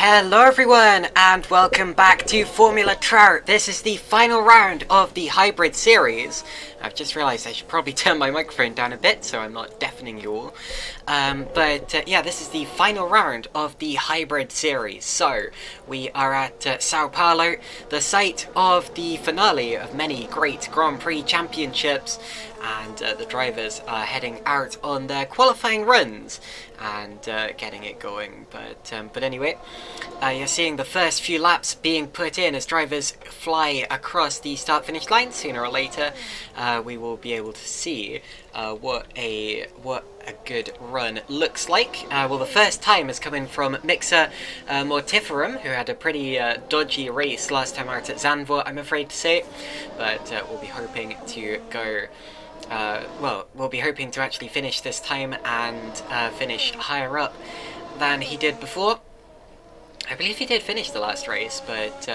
Hello everyone and welcome back to Formula Trout. This is the final round of the hybrid series. I've just realised I should probably turn my microphone down a bit so I'm not deafening you all. Yeah, this is the final round of the hybrid series. So, we are at Sao Paulo, the site of the finale of many great Grand Prix championships, and the drivers are heading out on their qualifying runs and getting it going. But anyway, you're seeing the first few laps being put in as drivers fly across the start-finish line. Sooner or later, we will be able to see what a good run looks like. Well, the first time is coming from Mixer Mortiferum, who had a pretty dodgy race last time out at Zandvoort, I'm afraid to say. But we'll be hoping to go... we'll be hoping to actually finish this time and finish higher up than he did before. I believe he did finish the last race, but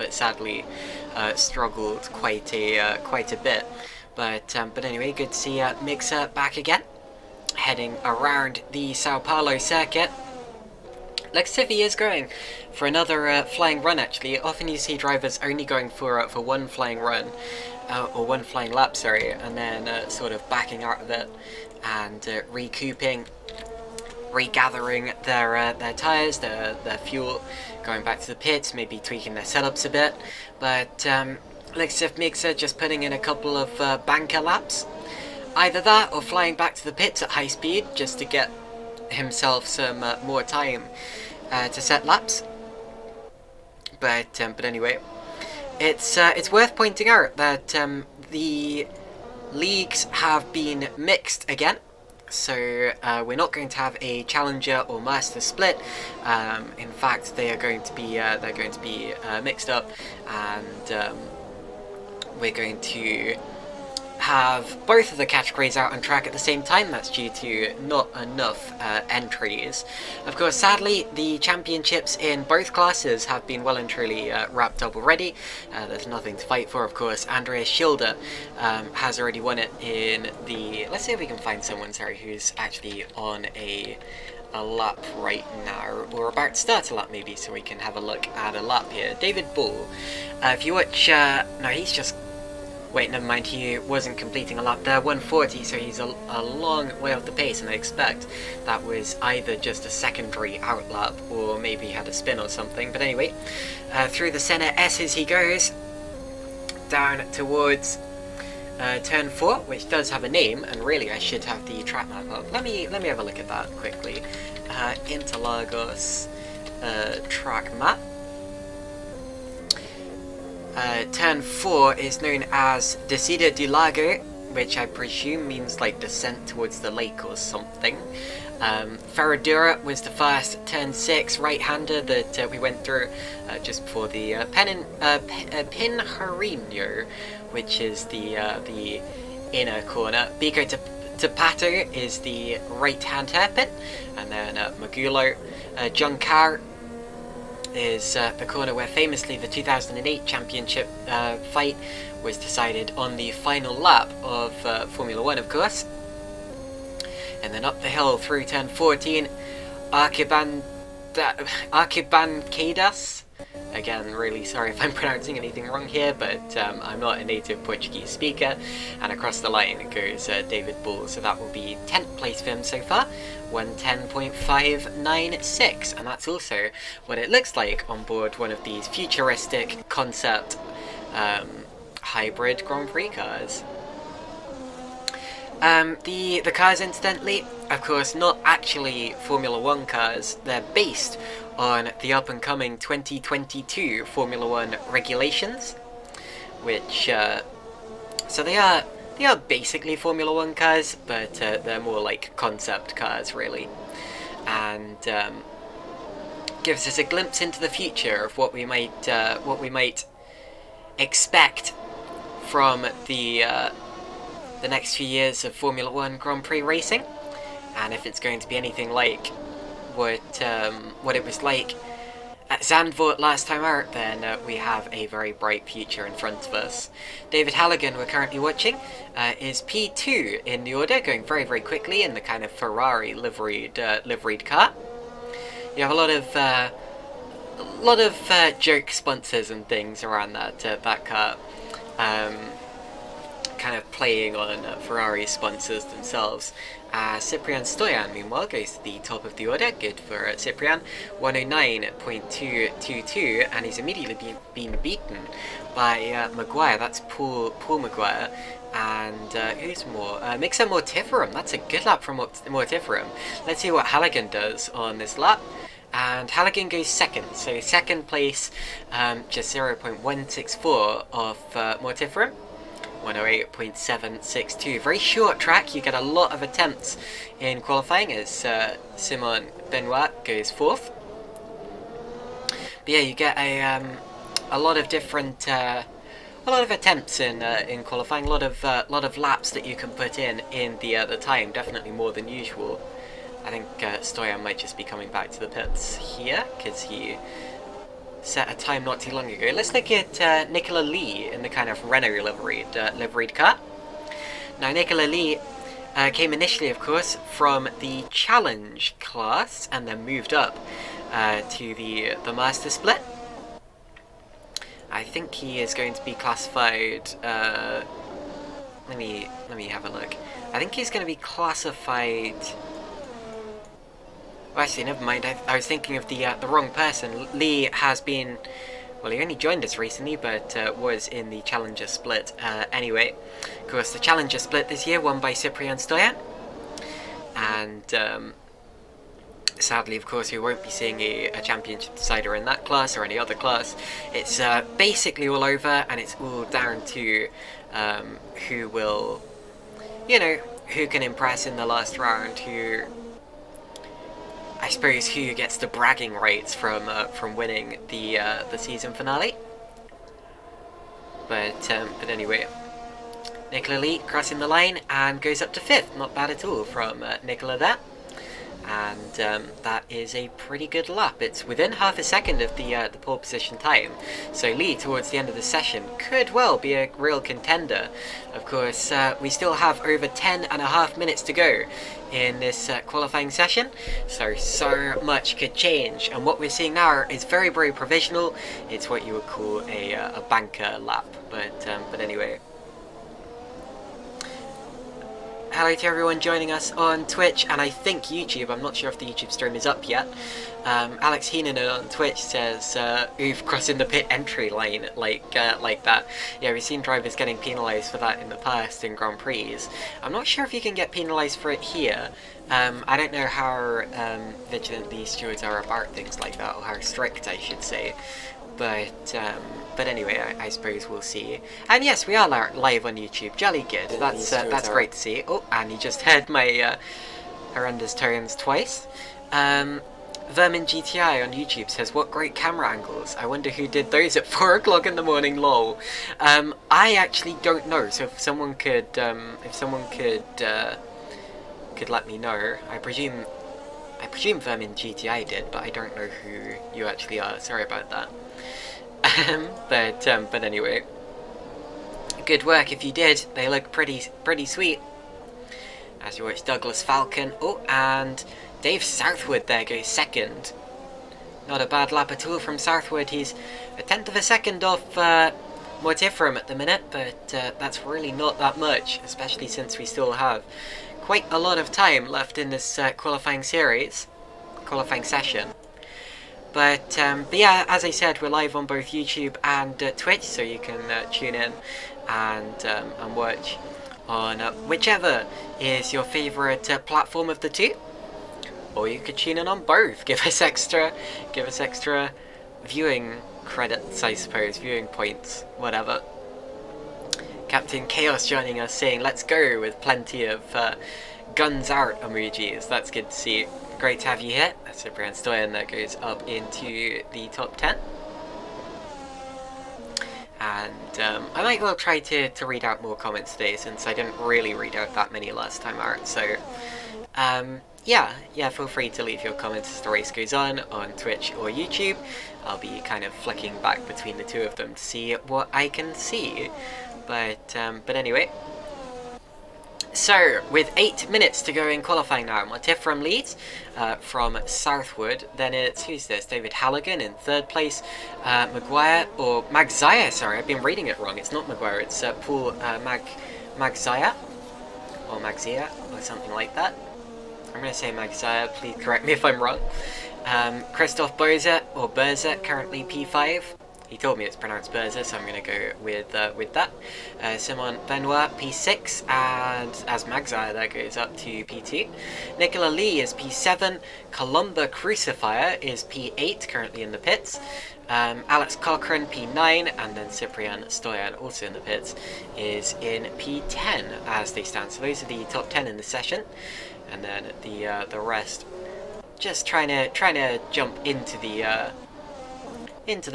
sadly struggled quite a bit. But anyway, good to see Mixer back again, heading around the Sao Paulo circuit. Looks as if he is going for another flying run. Actually, often you see drivers only going for one flying run, or one flying lap, sorry, and then sort of backing out of it and recouping, regathering their tyres, their fuel, going back to the pits, maybe tweaking their setups a bit. But looks as if Mixer just putting in a couple of banker laps, either that or flying back to the pits at high speed just to get himself some more time to set laps. But anyway, it's worth pointing out that the leagues have been mixed again. So we're not going to have a challenger or master split. In fact, they are going to be mixed up, and we're going to have both of the categories out on track at the same time. That's due to not enough entries. Of course, sadly, the championships in both classes have been well and truly wrapped up already. There's nothing to fight for, of course. Andreas Schilder has already won it in the... Let's see if we can find someone, sorry, who's actually on a lap right now, or about to start a lap maybe, so we can have a look at a lap here. David Bull. If you watch... no, he's just... Wait, never mind, he wasn't completing a lap there. 140, so he's a long way off the pace, and I expect that was either just a secondary out lap, or maybe he had a spin or something. But anyway, through the center S's he goes, down towards turn 4, which does have a name, and really I should have the track map up. Let me have a look at that quickly. Interlagos track map. Turn 4 is known as Descida do Lago, which I presume means like descent towards the lake or something. Ferradura was the first turn 6 right-hander that we went through just before the Pinheirinho, which is the inner corner. Bico Tapato is the right-hand hairpin, and then Magulo. Juncar is the corner where famously the 2008 championship fight was decided on the final lap of Formula 1, of course. And then up the hill through turn 14, Arquibancadas. Again, really sorry if I'm pronouncing anything wrong here, but I'm not a native Portuguese speaker. And across the line goes David Bull, so that will be 10th place for him so far, 110.596, and that's also what it looks like on board one of these futuristic concept hybrid Grand Prix cars. The cars, incidentally, of course, not actually Formula 1 cars. They're based on the up-and-coming 2022 Formula 1 regulations, which, so they are basically Formula 1 cars, but they're more like concept cars, really, and gives us a glimpse into the future of what we might expect from the next few years of Formula 1 Grand Prix racing, and if it's going to be anything like what it was like at Zandvoort last time out, then we have a very bright future in front of us. David Halligan, we're currently watching, is P2 in the order, going very, very quickly in the kind of Ferrari liveried car. You have a lot of lot of joke sponsors and things around that car. Kind of playing on Ferrari sponsors themselves. Cyprian Stoyan, meanwhile, goes to the top of the order. Good for Cyprian, 109.222, and he's immediately been beaten by Maguire. That's Paul Maguire. And who's more? Mixer Mortiferum. That's a good lap from Mortiferum. Let's see what Halligan does on this lap. And Halligan goes second, so second place, just 0.164 off Mortiferum. 108.762. Very short track. You get a lot of attempts in qualifying as Simon Benoit goes fourth. But yeah, you get a lot of different a lot of attempts in qualifying. A lot of laps that you can put in the time. Definitely more than usual. I think Stoyan might just be coming back to the pits here because he set a time not too long ago. Let's look at Nicola Lee in the kind of Renault liveried car. Now, Nicola Lee came initially, of course, from the Challenge class and then moved up to the Master Split. I think he is going to be classified. Let me have a look. I think he's going to be classified. Well, actually, never mind. I was thinking of the wrong person. Lee has been, well, he only joined us recently, but was in the Challenger Split anyway. Of course, the Challenger Split this year won by Cyprian Stoyan, and sadly, of course, we won't be seeing a championship decider in that class or any other class. It's basically all over, and it's all down to who will, who can impress in the last round, I suppose who gets the bragging rights from winning the season finale. But anyway, Nicola Lee crossing the line and goes up to 5th. Not bad at all from Nicola there. And that is a pretty good lap. It's within half a second of the pole position time. So Lee, towards the end of the session, could well be a real contender. Of course, we still have over 10.5 minutes to go in this qualifying session. So much could change. And what we're seeing now is very, very provisional. It's what you would call a banker lap. But anyway. Hello to everyone joining us on Twitch and I think YouTube. I'm not sure if the YouTube stream is up yet. Alex Heenan on Twitch says, "Oof, crossing the pit entry line like that." Yeah, we've seen drivers getting penalised for that in the past in Grand Prix. I'm not sure if you can get penalised for it here. I don't know how vigilant these stewards are about things like that, or how strict, I should say. But anyway, I suppose we'll see. And yes, we are live on YouTube. Jolly good. That's great to see. Oh, and you just heard my horrendous tones twice. Vermin GTI on YouTube says, "What great camera angles. I wonder who did those at 4 o'clock in the morning, lol." I actually don't know. So if someone could let me know. I presume Vermin GTI did, but I don't know who you actually are. Sorry about that. But anyway, good work if you did. They look pretty sweet. As you watch Douglas Falcon. Oh, and Dave Southwood there goes second. Not a bad lap at all from Southwood. He's a 1/10 of a second off Mortiferum at the minute, but that's really not that much, especially since we still have quite a lot of time left in this qualifying session. But yeah, as I said, we're live on both YouTube and Twitch, so you can tune in and watch on whichever is your favourite platform of the two, or you could tune in on both. Give us extra viewing credits, I suppose, viewing points, whatever. Captain Chaos joining us, saying "Let's go" with plenty of guns out emojis. That's good to see. Great to have you here. That's a Cyprian Stoyan that goes up into the top 10. And I might well try to read out more comments today, since I didn't really read out that many last time out. So yeah, feel free to leave your comments as the race goes on Twitch or YouTube. I'll be kind of flicking back between the two of them to see what I can see. But anyway, So, with 8 minutes to go in qualifying now, Motifram leads from Southwood. Then it's, who's this? David Halligan in 3rd place. Magzaya, sorry, I've been reading it wrong. It's not Maguire, it's Paul Magzaya, or Magzia, or something like that. I'm going to say Magzaya, please correct me if I'm wrong. Christoph Boza, or Berza, currently P5. He told me it's pronounced Berza, so I'm going to go with that. Simon Benoit, P6, and as Magzire, that goes up to P2. Nicola Lee is P7. Columba Crucifier is P8, currently in the pits. Alex Cochrane, P9, and then Cyprian Stoyan, also in the pits, is in P10 as they stand. So those are the top 10 in the session, and then the rest just trying to jump into the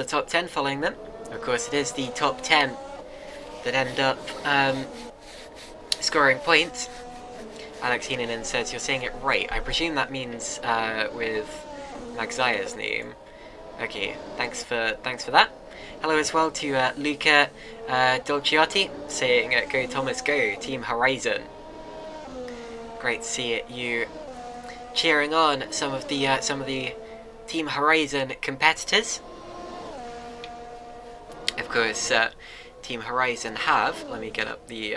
top 10 following them. Of course, it is the top 10 that end up scoring points. Alex Heenanen says you're saying it right. I presume that means with Magzaya's name. Okay, thanks for that. Hello as well to Luca Dolciotti saying go Thomas go, Team Horizon. Great to see you cheering on some of the Team Horizon competitors. Of course, Team Horizon have. Let me get up the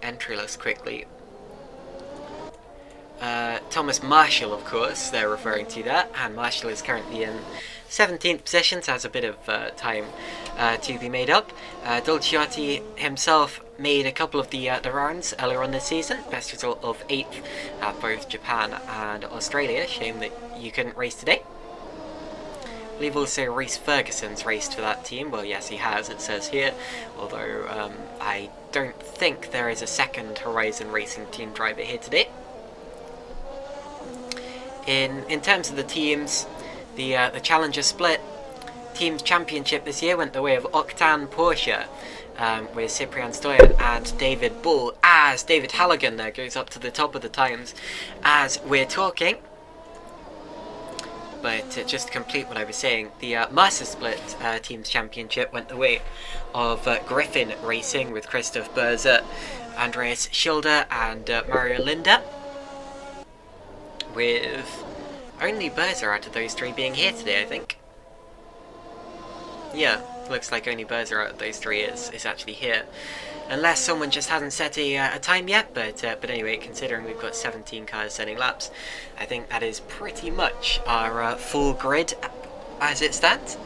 entry list quickly. Thomas Marshall, of course, they're referring to that, and Marshall is currently in 17th position, so has a bit of time to be made up. Dolciotti himself made a couple of the rounds earlier on this season, best result of 8th at both Japan and Australia. Shame that you couldn't race today. I believe also Reece Ferguson's raced for that team. Well, yes, he has, it says here, although I don't think there is a second Horizon Racing team driver here today. In terms of the teams, the Challenger Split Teams Championship this year went the way of Octane Porsche, with Cyprian Stoyan and David Bull, as David Halligan there goes up to the top of the times as we're talking. But just to complete what I was saying, the Mercer Split Teams Championship went the way of Griffin Racing with Christoph Berza, Andreas Schilder and Mario Linda, with only Berza out of those three being here today, I think. Yeah, looks like only Berza out of those three is actually here. Unless someone just hasn't set a time yet, but anyway, considering we've got 17 cars setting laps, I think that is pretty much our full grid as it stands.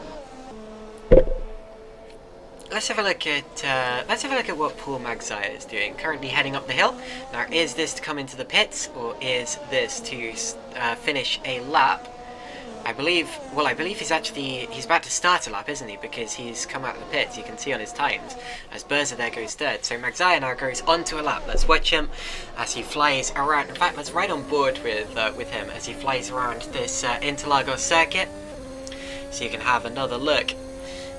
Let's have a look at what Paul Magzire is doing. Currently heading up the hill. Now, is this to come into the pits, or is this to finish a lap? I believe he's about to start a lap, isn't he? Because he's come out of the pits, you can see on his times, as Berza there goes third. So Magzire now goes onto a lap. Let's watch him as he flies around. In fact, let's ride on board with him as he flies around this Interlagos circuit, so you can have another look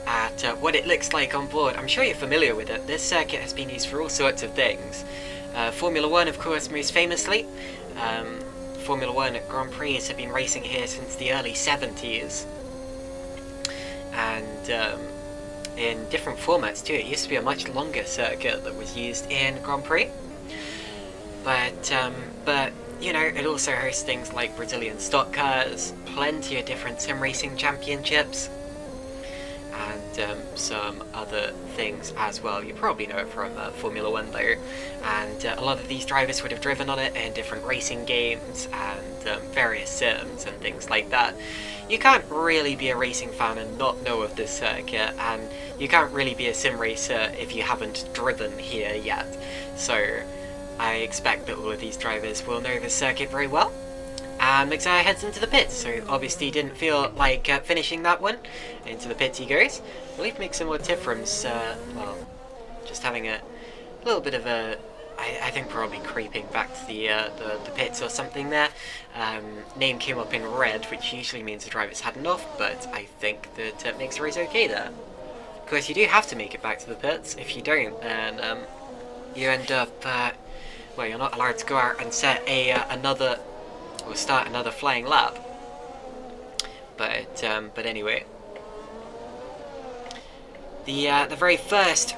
at what it looks like on board. I'm sure you're familiar with it. This circuit has been used for all sorts of things. Formula 1, of course, most famously. Formula 1 Grand Prix have been racing here since the early 70s. And in different formats too. It used to be a much longer circuit that was used in Grand Prix. But you know, it also hosts things like Brazilian stock cars, plenty of different sim racing championships, and some other things as well. You probably know it from Formula 1 though, and a lot of these drivers would have driven on it in different racing games and various sims and things like that. You can't really be a racing fan and not know of this circuit, and you can't really be a sim racer if you haven't driven here yet. So I expect that all of these drivers will know this circuit very well. And Magzire heads into the pits, so obviously didn't feel like finishing that one. Into the pits he goes. I believe makes some more Tiframs, well, just having a little bit of a, I think probably creeping back to the pits or something there. Name came up in red, which usually means the driver's had enough, but I think that makes the race okay there. Of course, you do have to make it back to the pits. If you don't, then you end up, well, you're not allowed to go out and set or start another flying lap. But anyway, the very first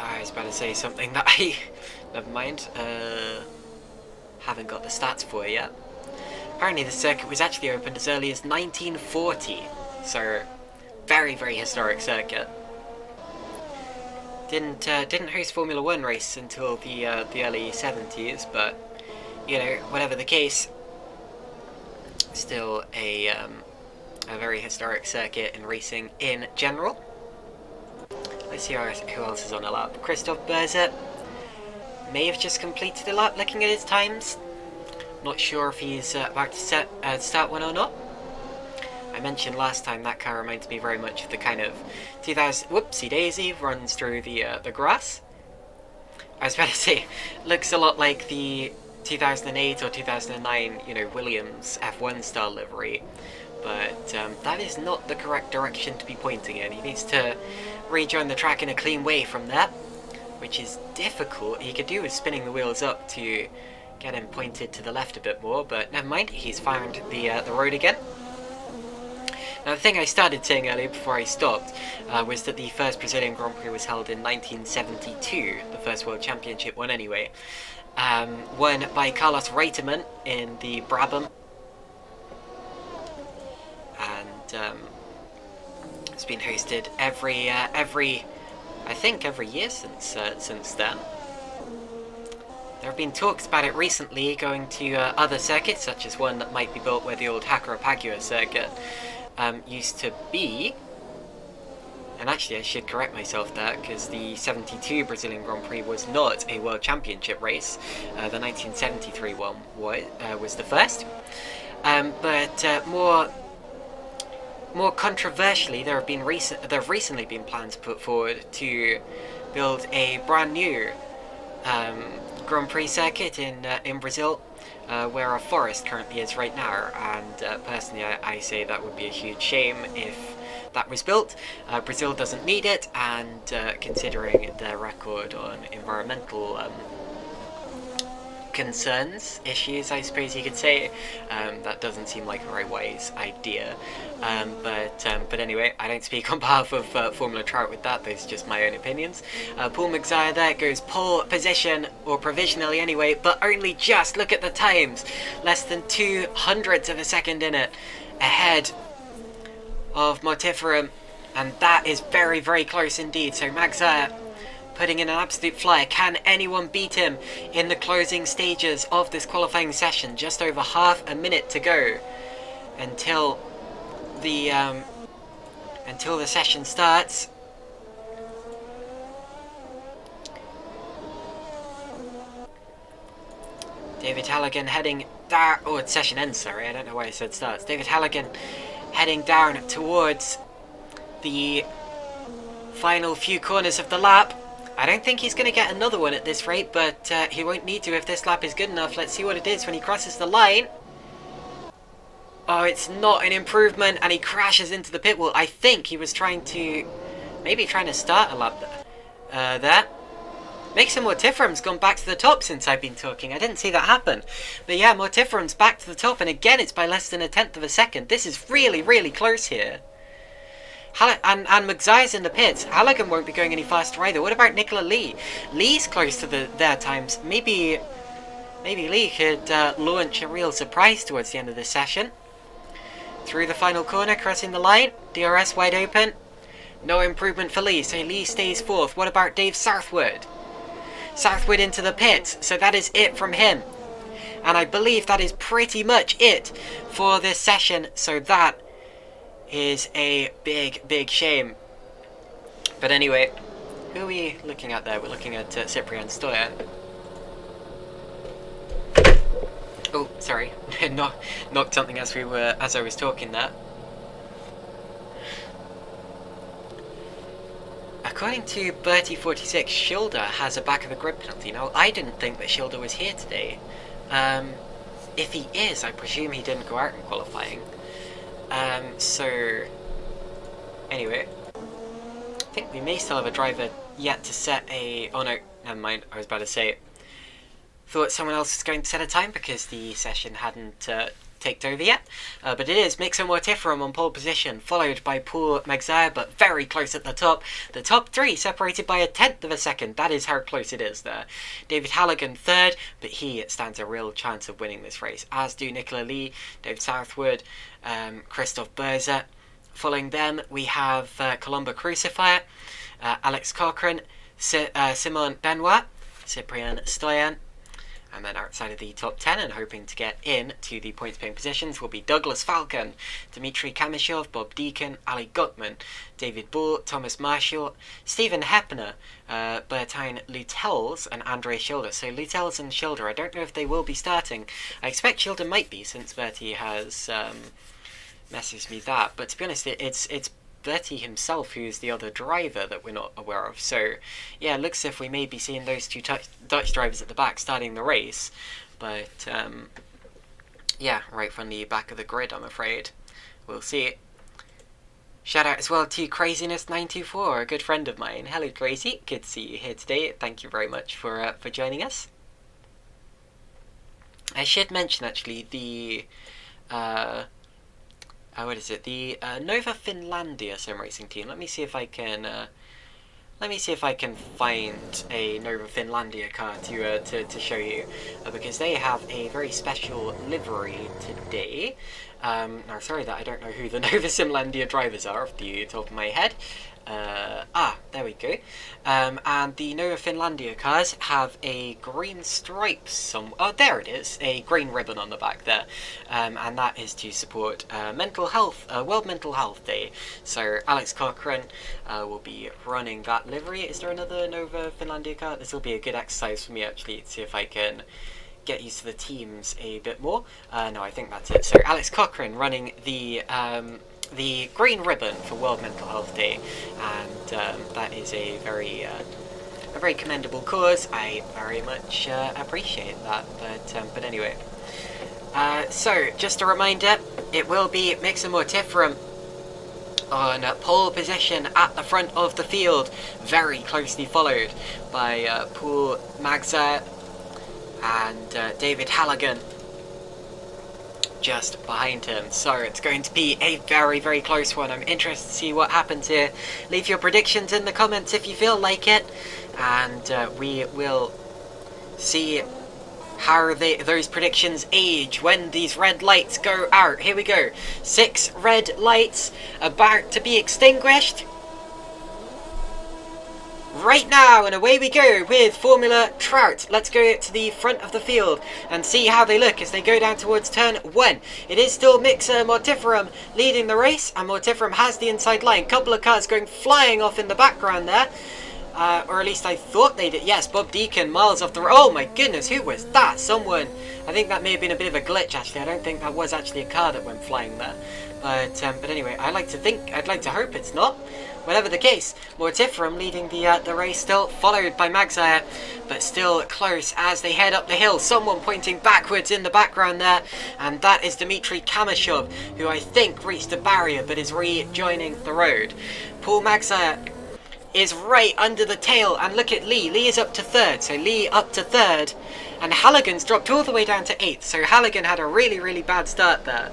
I was about to say something that I... Never mind. Haven't got the stats for it yet. Apparently the circuit was actually opened as early as 1940. So, very, very historic circuit. Didn't host Formula 1 race until the early 70s, but, you know, whatever the case, still a very historic circuit in racing in general. Let's see who else is on a lap. Christoph Berzer may have just completed a lap looking at his times. Not sure if he's about to start one or not. I mentioned last time that car reminds me very much of the kind of 2000 whoopsie daisy runs through the grass. I was about to say, looks a lot like the 2008 or 2009, you know, Williams F1 style livery, but that is not the correct direction to be pointing in. He needs to rejoin the track in a clean way from there, which is difficult. He could do with spinning the wheels up to get him pointed to the left a bit more, but never mind, he's found the road again. Now, the thing I started saying earlier before I stopped was that the first Brazilian Grand Prix was held in 1972, the first World Championship one anyway, won by Carlos Reutemann in the Brabham, and it's been hosted every I think every year since then. There have been talks about it recently going to other circuits, such as one that might be built where the old Hackera-Pagua circuit used to be. And actually, I should correct myself there, because the 72 Brazilian Grand Prix was not a World Championship race. The 1973 one was the first. But more controversially, there have recently been plans put forward to build a brand new Grand Prix circuit in Brazil, where a forest currently is right now, and personally I say that would be a huge shame if that was built. Brazil doesn't need it, and considering their record on environmental issues, I suppose you could say, that doesn't seem like a very wise idea. But anyway, I don't speak on behalf of Formula Trout with that. Those are just my own opinions. Paul McZire there goes pole position, or provisionally anyway, but only just. Look at the times, less than 0.02 of a second in it, ahead of Mortiferum, and that is very, very close indeed. So McZire putting in an absolute flyer. Can anyone beat him in the closing stages of this qualifying session? Just over half a minute to go until the session starts. David Halligan heading down. Oh, it's session ends, sorry. I don't know why I said starts. David Halligan heading down towards the final few corners of the lap. I don't think he's going to get another one at this rate, but he won't need to if this lap is good enough. Let's see what it is when he crosses the line. Oh, it's not an improvement, and he crashes into the pit wall. I think he was maybe trying to start a lap there. Mason Mortiferum's gone back to the top since I've been talking. I didn't see that happen. But yeah, Mortiferum's back to the top, and again it's by less than 1/10 of a second. This is really, really close here. And McZire's in the pits. Halligan won't be going any faster either. What about Nicola Lee? Lee's close to their times. Maybe Lee could launch a real surprise towards the end of this session. Through the final corner, crossing the line. DRS wide open. No improvement for Lee, so Lee stays fourth. What about Dave Southwood? Southwood into the pits, so that is it from him. And I believe that is pretty much it for this session, so that is a big, big shame. But anyway, who are we looking at there? We're looking at Cyprian Stoyan. Oh, sorry, knocked something as I was talking there. According to Bertie46, Schilder has a back of the grid penalty. Now, I didn't think that Schilder was here today. If he is, I presume he didn't go out in qualifying. So, anyway, I think we may still have a driver yet to set a... Oh no, never mind, I was about to say, thought someone else was going to set a time because the session hadn't ticked over yet, but it is Mixo Mortiferum on pole position, followed by Paul Magzair, but very close at the top. The top three separated by 1/10 of a second. That is how close it is there. David Halligan third, but he stands a real chance of winning this race, as do Nicola Lee, David Southwood, Christophe Berza. Following them, we have Colombo Crucifier, Alex Cochrane, Simon Benoit, Cyprien Stoyan. And then outside of the top 10 and hoping to get in to the points-paying positions will be Douglas Falcon, Dmitry Kamishov, Bob Deacon, Ali Gutman, David Bull, Thomas Marshall, Stephen Hepner, Bertine Lutels, and Andre Schilder. So Lutels and Schilder, I don't know if they will be starting. I expect Schilder might be, since Bertie has messaged me that. But to be honest, it's Bertie himself who's the other driver that we're not aware of. So yeah, it looks as if we may be seeing those two Dutch drivers at the back starting the race, but yeah, right from the back of the grid, I'm afraid. We'll see. Shout out as well to Craziness924, a good friend of mine. Hello Crazy, good to see you here today. Thank you very much for joining us. I should mention actually the what is it? The Nova Finlandia sim racing team. Let me see if I can find a Nova Finlandia car to show you, because they have a very special livery today. Now, sorry that I don't know who the Nova Finlandia drivers are off the top of my head. There we go. And the Nova Finlandia cars have a green stripe oh, there it is, a green ribbon on the back there. And that is to support mental health, World Mental Health Day. So Alex Cochrane will be running that livery. Is there another Nova Finlandia car? This will be a good exercise for me actually, to see if I can get used to the teams a bit more. No, I think that's it. So Alex Cochrane running the green ribbon for World Mental Health Day, and that is a very commendable cause. I very much appreciate that. But anyway, so just a reminder, it will be Mixo Mortiferum on pole position at the front of the field, very closely followed by Paul Magzair and David Halligan just behind him. So it's going to be a very close one. I'm interested to see what happens here. Leave your predictions in the comments if you feel like it, and we will see how those predictions age when these red lights go out. Here we go. 6 red lights about to be extinguished right now, and away we go with Formula Trout. Let's go to the front of the field and see how they look as they go down towards turn 1. It is still Mixo Mortiferum leading the race, and Mortiferum has the inside line. Couple of cars going flying off in the background there. Or at least I thought they did. Yes, Bob Deacon miles off the road. Oh my goodness, who was that? Someone. I think that may have been a bit of a glitch actually. I don't think that was actually a car that went flying there. But anyway, I'd like to hope it's not. Whatever the case, Mortiferum leading the race still, followed by Magzair, but still close as they head up the hill. Someone pointing backwards in the background there, and that is Dmitry Kamishov, who I think reached the barrier but is rejoining the road. Paul Magzair is right under the tail, and look at Lee. Lee is up to 3rd, so Lee up to 3rd, and Halligan's dropped all the way down to 8th, so Halligan had a really bad start there.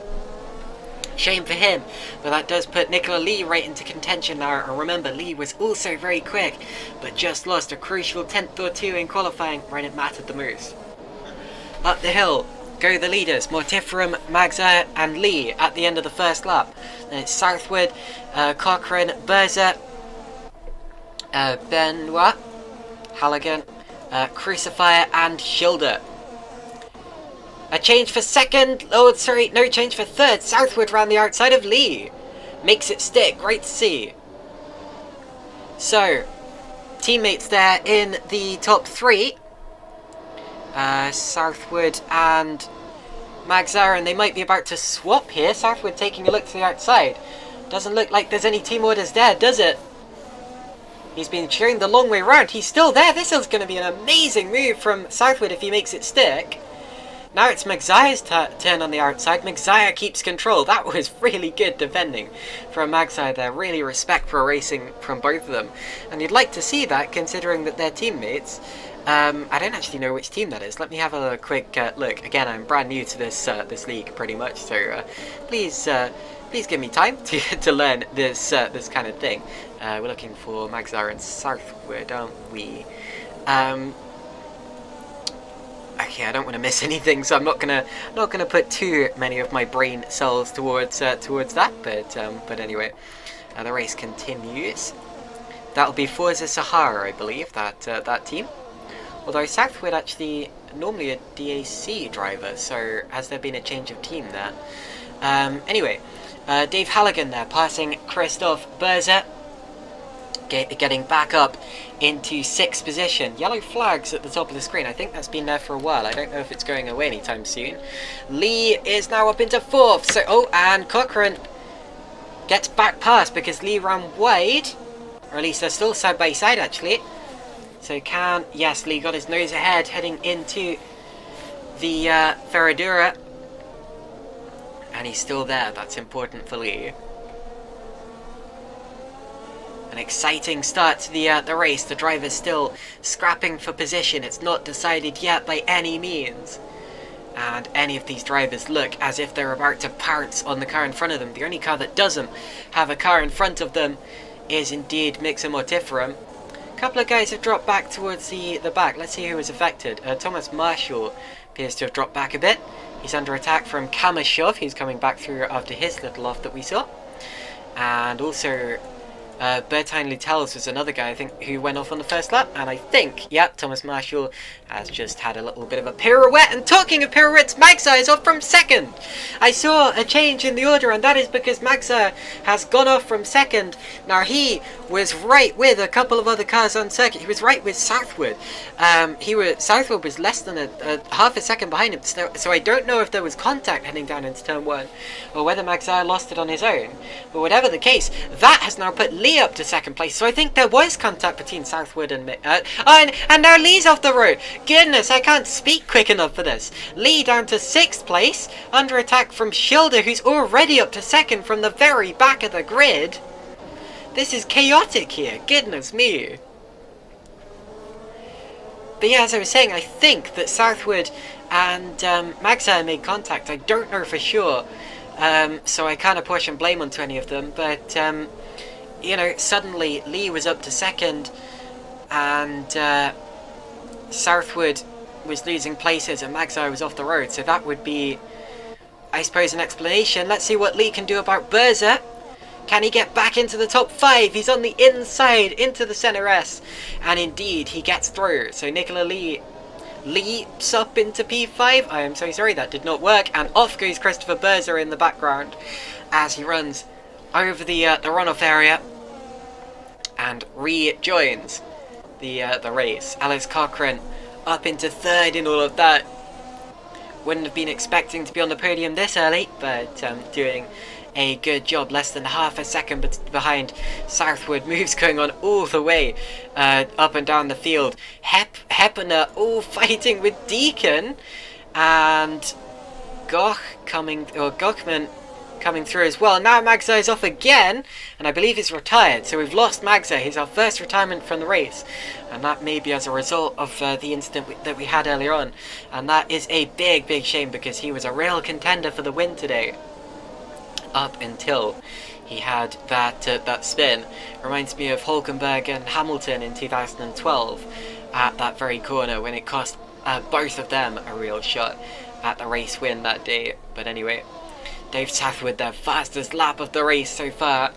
Shame for him, but that does put Nicola Lee right into contention now. And remember, Lee was also very quick, but just lost a crucial 10th or 2 in qualifying when it mattered the most. Up the hill go the leaders, Mortiferum, Magzair and Lee at the end of the first lap. Then it's Southwood, Cochrane, Berza, Benoit, Halligan, Crucifier and Schilder. A change for 2nd, oh sorry, no change for 3rd. Southwood round the outside of Lee. Makes it stick, great to see. So, teammates there in the top 3. Southwood and Magzair, and they might be about to swap here. Southwood taking a look to the outside. Doesn't look like there's any team orders there, does it? He's been cheering the long way round. He's still there. This is going to be an amazing move from Southwood if he makes it stick. Now it's Magzair's turn on the outside. Magzair keeps control. That was really good defending from Magzair there. Really respect for racing from both of them. And you'd like to see that, considering that they're teammates. I don't actually know which team that is. Let me have a quick look. Again, I'm brand new to this league pretty much, so please give me time to learn this kind of thing. We're looking for Magzar and Southwood, aren't we? Okay, I don't want to miss anything, so I'm not gonna put too many of my brain cells towards that. But anyway, the race continues. That'll be Forza Sahara, I believe, that team. Although Southwood actually normally a DAC driver, so has there been a change of team there? Anyway, Dave Halligan there passing Christoph Berzer, getting back up into 6th position. Yellow flags at the top of the screen. I think that's been there for a while. I don't know if it's going away anytime soon. Lee is now up into 4th. So, and Cochrane gets back past because Lee ran wide. Or at least they're still side by side, actually. So yes, Lee got his nose ahead heading into the Ferradura. And he's still there. That's important for Lee. An exciting start to the race. The driver's still scrapping for position. It's not decided yet by any means. And any of these drivers look as if they're about to pounce on the car in front of them. The only car that doesn't have a car in front of them is indeed Mixer Mortiferum. A couple of guys have dropped back towards the back. Let's see who was affected. Thomas Marshall appears to have dropped back a bit. He's under attack from Kamashov, who's coming back through after his little off that we saw. And also Bertine Littels was another guy, I think, who went off on the first lap. And I think, yep, Thomas Marshall has just had a little bit of a pirouette. And talking of pirouettes, Magza is off from 2nd. I saw a change in the order, and that is because Magza has gone off from 2nd. Now, he was right with a couple of other cars on circuit. He was right with Southwood. Southwood was less than a half a second behind him. So I don't know if there was contact heading down into turn 1, or whether Magza lost it on his own. But whatever the case, that has now put Lee up to 2nd place. So I think there was contact between Southwood and and now Lee's off the road. Goodness, I can't speak quick enough for this. Lee down to 6th place, under attack from Schilder, who's already up to 2nd from the very back of the grid. This is chaotic here, goodness me. But yeah, as I was saying, I think that Southwood and Magza made contact. I don't know for sure, so I can't apportion blame onto any of them. But you know, suddenly Lee was up to 2nd, and Southwood was losing places, and Magza was off the road. So that would be, I suppose, an explanation. Let's see what Lee can do about Berzer. Can he get back into the top 5? He's on the inside into the Center S. And indeed, he gets through. So Nicola Lee leaps up into P5. I am so sorry, that did not work. And off goes Christopher Berzer in the background as he runs over the runoff area and rejoins the race. Alex Cochrane up into 3rd in all of that. Wouldn't have been expecting to be on the podium this early, but doing a good job. Less than half a second behind Southwood. Moves going on all the way up and down the field. Heppener all fighting with Deacon, and Gochman coming through as well. Now Magza is off again, and I believe he's retired. So we've lost Magza. He's our first retirement from the race, and that may be as a result of the incident that we had earlier on. And that is a big shame, because he was a real contender for the win today, up until he had that spin. Reminds me of Hulkenberg and Hamilton in 2012 at that very corner, when it cost both of them a real shot at the race win that day. But anyway, Dave Southwood, their fastest lap of the race so far.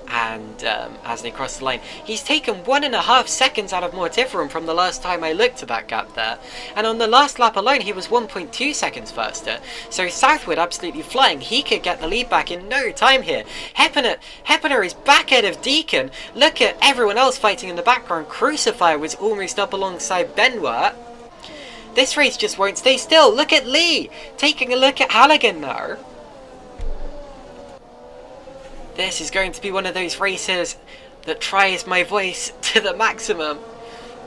And as they cross the line, he's taken 1.5 seconds out of Mortiferum from the last time I looked at that gap there. And on the last lap alone, he was 1.2 seconds faster. So Southwood absolutely flying. He could get the lead back in no time here. Heppener is back ahead of Deacon. Look at everyone else fighting in the background. Crucifier was almost up alongside Benoit. This race just won't stay still. Look at Lee taking a look at Halligan now. This is going to be one of those races that tries my voice to the maximum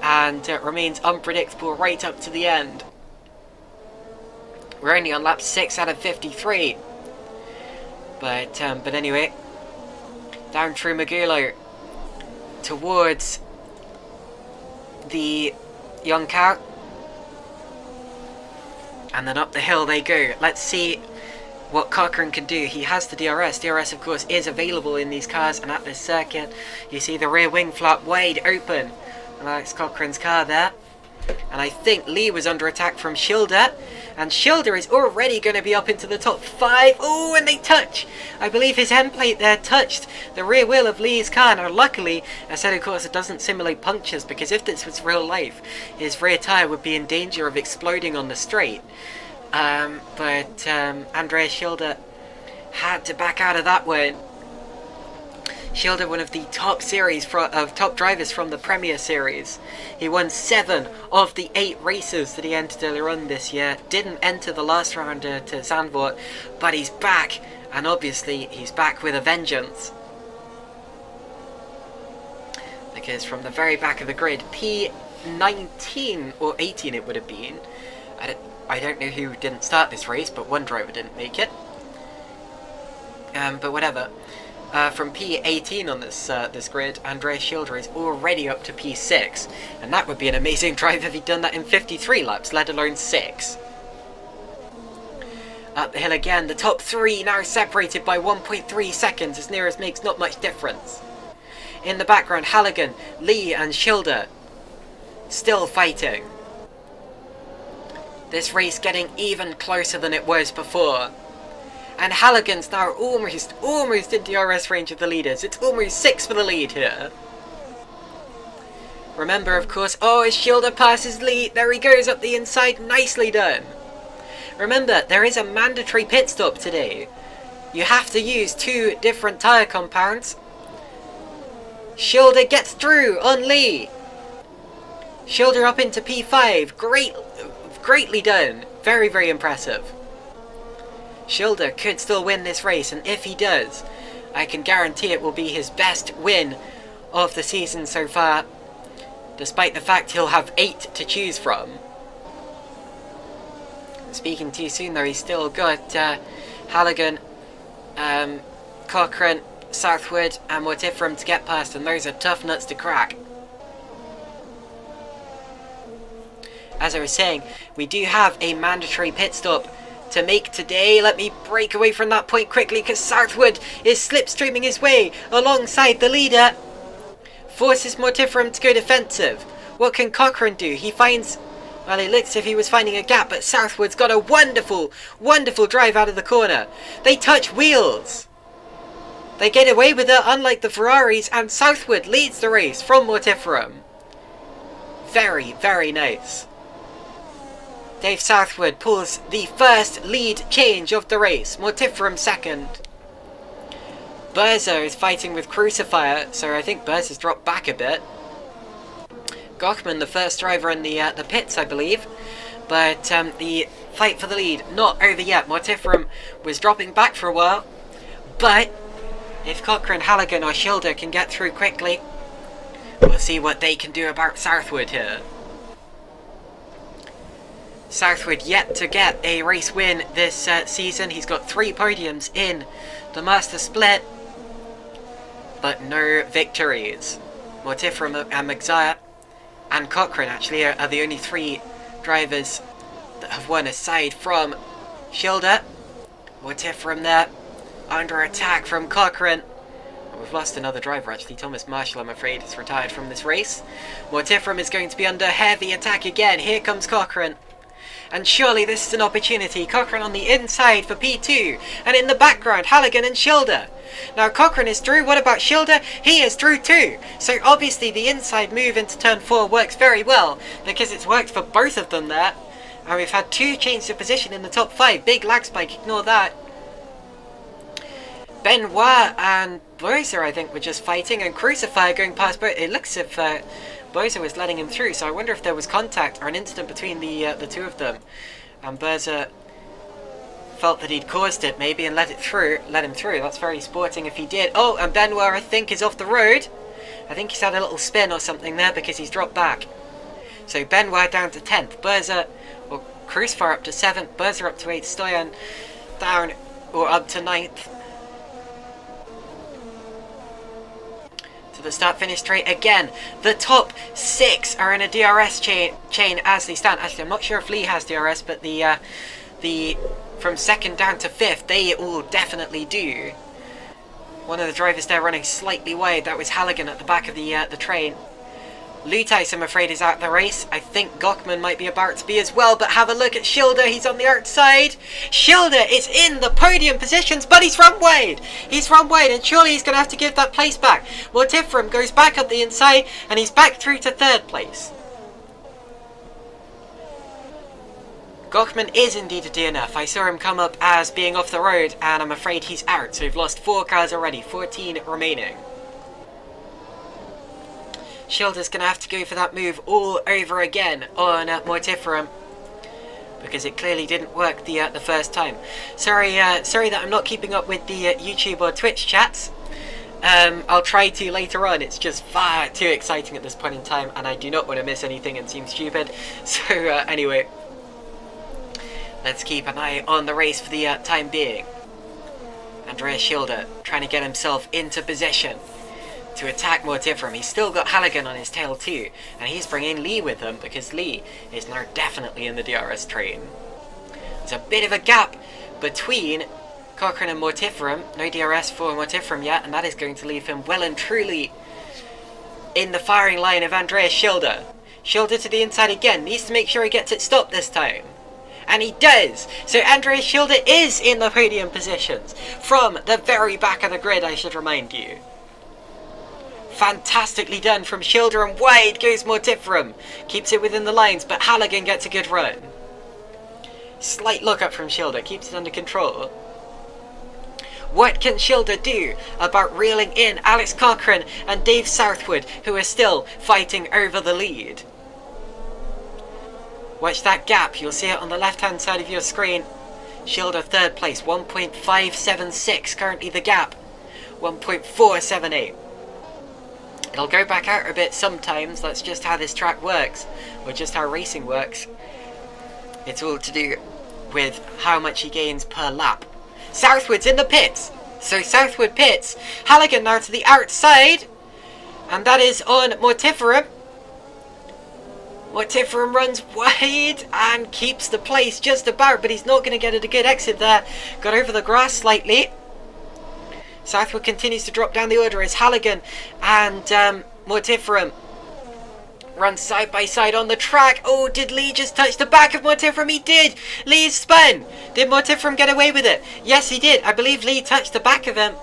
and remains unpredictable right up to the end. We're only on lap 6 out of 53. But anyway, down through Magulo towards the young car. And then up the hill they go. Let's see what Cochrane can do. He has the DRS. DRS, of course, is available in these cars and at this circuit. You see the rear wing flap wide open. Alex Cochrane's car there. And I think Lee was under attack from Schilder. And Schilder is already going to be up into the top 5. Oh, and they touch! I believe his end plate there touched the rear wheel of Lee's car. Now, luckily, I said, of course, it doesn't simulate punctures, because if this was real life, his rear tyre would be in danger of exploding on the straight. But Andreas Schilder had to back out of that one. Schilder, one of the top top drivers from the Premier Series. He won 7 of the 8 races that he entered earlier on this year. Didn't enter the last round to Zandvoort, but he's back, and obviously he's back with a vengeance. Because from the very back of the grid, P19 or 18 it would have been. I don't know who didn't start this race, but one driver didn't make it. But whatever. From P18 on this grid, Andreas Schilder is already up to P6, and that would be an amazing drive if he'd done that in 53 laps, let alone 6. Up the hill again, the top 3 now separated by 1.3 seconds, as near as makes not much difference. In the background, Halligan, Lee and Schilder still fighting. This race getting even closer than it was before. And Halligan's now almost in DRS range of the leaders. It's almost 6 for the lead here. Remember, of course, as Schilder passes Lee, there he goes up the inside, nicely done. Remember, there is a mandatory pit stop today. You have to use 2 different tyre compounds. Schilder gets through on Lee. Schilder up into P5, greatly done, very, very impressive. Schilder could still win this race, and if he does, I can guarantee it will be his best win of the season so far, despite the fact he'll have 8 to choose from. Speaking too soon though, he's still got Halligan, Cochrane, Southwood and Mortiferum to get past, and those are tough nuts to crack. As I was saying, we do have a mandatory pit stop to make today. Let me break away from that point quickly, because Southwood is slipstreaming his way alongside the leader. Forces Mortiferum to go defensive. What can Cochrane do? He finds... Well, it looks as if he was finding a gap, but Southwood's got a wonderful, wonderful drive out of the corner. They touch wheels. They get away with it, unlike the Ferraris, and Southwood leads the race from Mortiferum. Very, very nice. Dave Southwood pulls the first lead change of the race. Mortiferum second. Berza is fighting with Crucifier, so I think Berza's dropped back a bit. Gochman, the first driver in the pits, I believe. But the fight for the lead, not over yet. Mortiferum was dropping back for a while. But if Cochrane, Halligan or Schilder can get through quickly, we'll see what they can do about Southwood here. Southwood yet to get a race win this season. He's got 3 podiums in the Master Split, but no victories. Mortiferum and McZire and Cochrane actually are the only 3 drivers that have won aside from Schilder. Mortiferum there, under attack from Cochrane. We've lost another driver actually. Thomas Marshall, I'm afraid, has retired from this race. Mortiferum is going to be under heavy attack again. Here comes Cochrane. And surely this is an opportunity. Cochrane on the inside for P2. And in the background, Halligan and Schilder. Now Cochrane is through. What about Schilder? He is through too. So obviously the inside move into turn 4 works very well, because it's worked for both of them there. And we've had 2 changes of position in the top 5. Big lag spike, ignore that. Benoit and Bozer, I think, were just fighting, and Crucifier going past both. It looks as if Bozer was letting him through, so I wonder if there was contact or an incident between the 2 of them. And Bozer felt that he'd caused it maybe and let him through. That's very sporting if he did. Oh, and Benoit, I think, is off the road. I think he's had a little spin or something there because he's dropped back. So Benoit down to 10th, Bozer, or Crucifier up to 7th, Bozer up to 8th, Stoyan down or up to 9th. To the start-finish straight again. The top 6 are in a DRS chain as they stand. Actually, I'm not sure if Lee has DRS, but the from 2nd down to 5th, they all definitely do. One of the drivers there running slightly wide. That was Halligan at the back of the train. Lutais, I'm afraid, is out of the race. I think Gochman might be about to be as well, but have a look at Schilder. He's on the outside. Schilder is in the podium positions, but he's run wide. He's run wide, and surely he's going to have to give that place back. Mortiferum goes back up the inside, and he's back through to 3rd place. Gochman is indeed a DNF. I saw him come up as being off the road, and I'm afraid he's out. So we've lost 4 cars already, 14 remaining. Schilder's going to have to go for that move all over again on Mortiferum, because it clearly didn't work the first time. Sorry that I'm not keeping up with the YouTube or Twitch chats. I'll try to later on. It's just far too exciting at this point in time, and I do not want to miss anything and seem stupid. So anyway, let's keep an eye on the race for the time being. Andreas Schilder trying to get himself into position to attack Mortiferum. He's still got Halligan on his tail too, and he's bringing Lee with him because Lee is now definitely in the DRS train. There's a bit of a gap between Cochrane and Mortiferum. No DRS for Mortiferum yet, and that is going to leave him well and truly in the firing line of Andreas Schilder. Schilder to the inside again, needs to make sure he gets it stopped this time. And he does! So Andreas Schilder is in the podium positions from the very back of the grid, I should remind you. Fantastically done from Schilder, and wide goes Mortiferum. Keeps it within the lines, but Halligan gets a good run. Slight look-up from Schilder, keeps it under control. What can Schilder do about reeling in Alex Cochrane and Dave Southwood, who are still fighting over the lead? Watch that gap, you'll see it on the left-hand side of your screen. Schilder 3rd place, 1.576, currently the gap. 1.478. It'll go back out a bit sometimes, that's just how this track works, or just how racing works. It's all to do with how much he gains per lap. Southwood's in the pits! So Southwood pits, Halligan now to the outside, and that is on Mortiferum. Mortiferum runs wide and keeps the place just about, but he's not going to get a good exit there. Got over the grass slightly. Southwood continues to drop down the order as Halligan and Mortiferum run side by side on the track. Oh, did Lee just touch the back of Mortiferum? He did! Lee spun! Did Mortiferum get away with it? Yes, he did. I believe Lee touched the back of him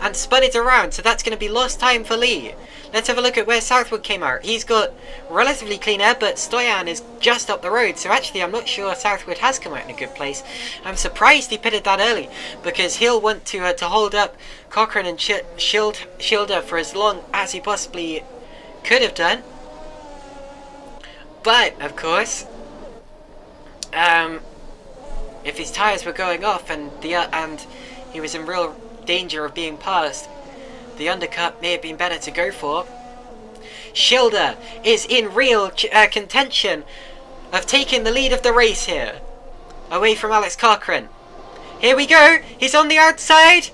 and spun it around, so that's going to be lost time for Lee. Let's have a look at where Southwood came out. He's got relatively clean air, but Stoyan is just up the road, so actually I'm not sure Southwood has come out in a good place. I'm surprised he pitted that early, because he'll want to hold up Cochrane and Schilder for as long as he possibly could have done. But, of course, if his tyres were going off and he was in real danger of being passed, the undercut may have been better to go for. Schilder is in real contention of taking the lead of the race here, away from Alex Cochrane. Here we go, he's on the outside.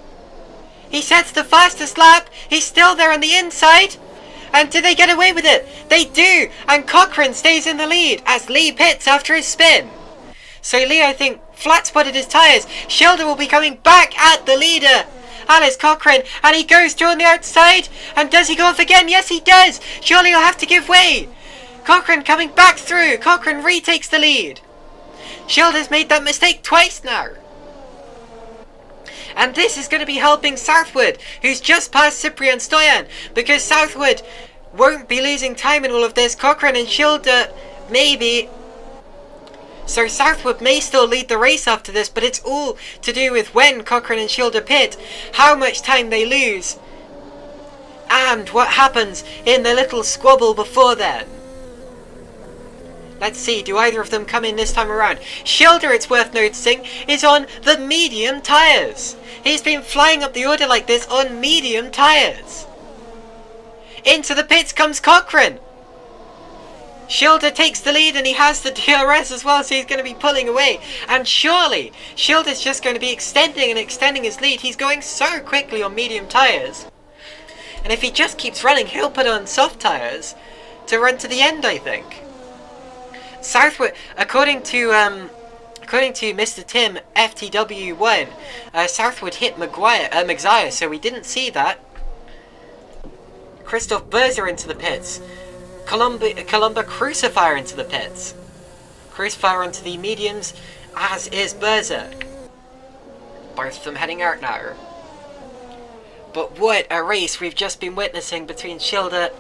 He sets the fastest lap, he's still there on the inside. And do they get away with it? They do, and Cochrane stays in the lead as Lee pits after his spin. So Lee, I think, flat-spotted his tyres. Schilder will be coming back at the leader, Alex Cochrane, and he goes through on the outside. And does he go off again? Yes, he does. Surely he'll have to give way. Cochrane coming back through. Cochrane retakes the lead. Schilder's made that mistake twice now. And this is going to be helping Southwood, who's just past Cyprian Stoyan, because Southwood won't be losing time in all of this. Cochrane and Schilder maybe. So Southwood may still lead the race after this, but it's all to do with when Cochrane and Schilder pit, how much time they lose, and what happens in the little squabble before then. Let's see, do either of them come in this time around? Schilder, it's worth noticing, is on the medium tyres. He's been flying up the order like this on medium tyres. Into the pits comes Cochrane. Schilder takes the lead and he has the DRS as well, so he's going to be pulling away. And surely, Schilder's just going to be extending his lead. He's going so quickly on medium tyres. And if he just keeps running, he'll put on soft tyres to run to the end, I think. Southwood, according to Mr. Tim FTW1, Southwood hit Maguire, so we didn't see that. Christoph Berzer into the pits. Columba Crucifier into the pits. Crucifier onto the mediums, as is Berzer. Both of them heading out now. But what a race we've just been witnessing between Schilder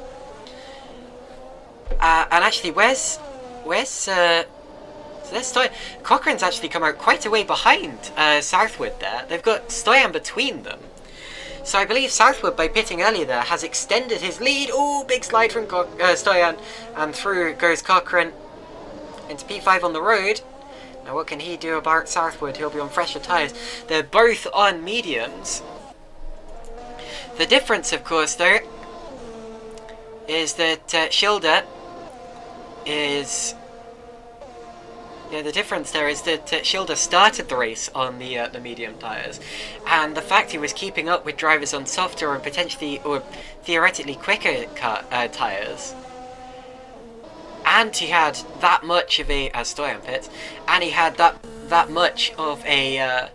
and actually, where's Stoyan? Cochrane's actually come out quite a way behind Southwood there. They've got Stoyan between them. So I believe Southwood, by pitting earlier there, has extended his lead. Oh, big slide from Stoyan. And through goes Cochrane into P5 on the road. Now what can he do about Southwood? He'll be on fresher tyres. They're both on mediums. The difference, of course, though, is that Schilder is... Yeah, the difference there is that Schilder started the race on the medium tyres, and the fact he was keeping up with drivers on softer and potentially or theoretically quicker tyres, and he had that much of a Stoyan pits, and he had that much of a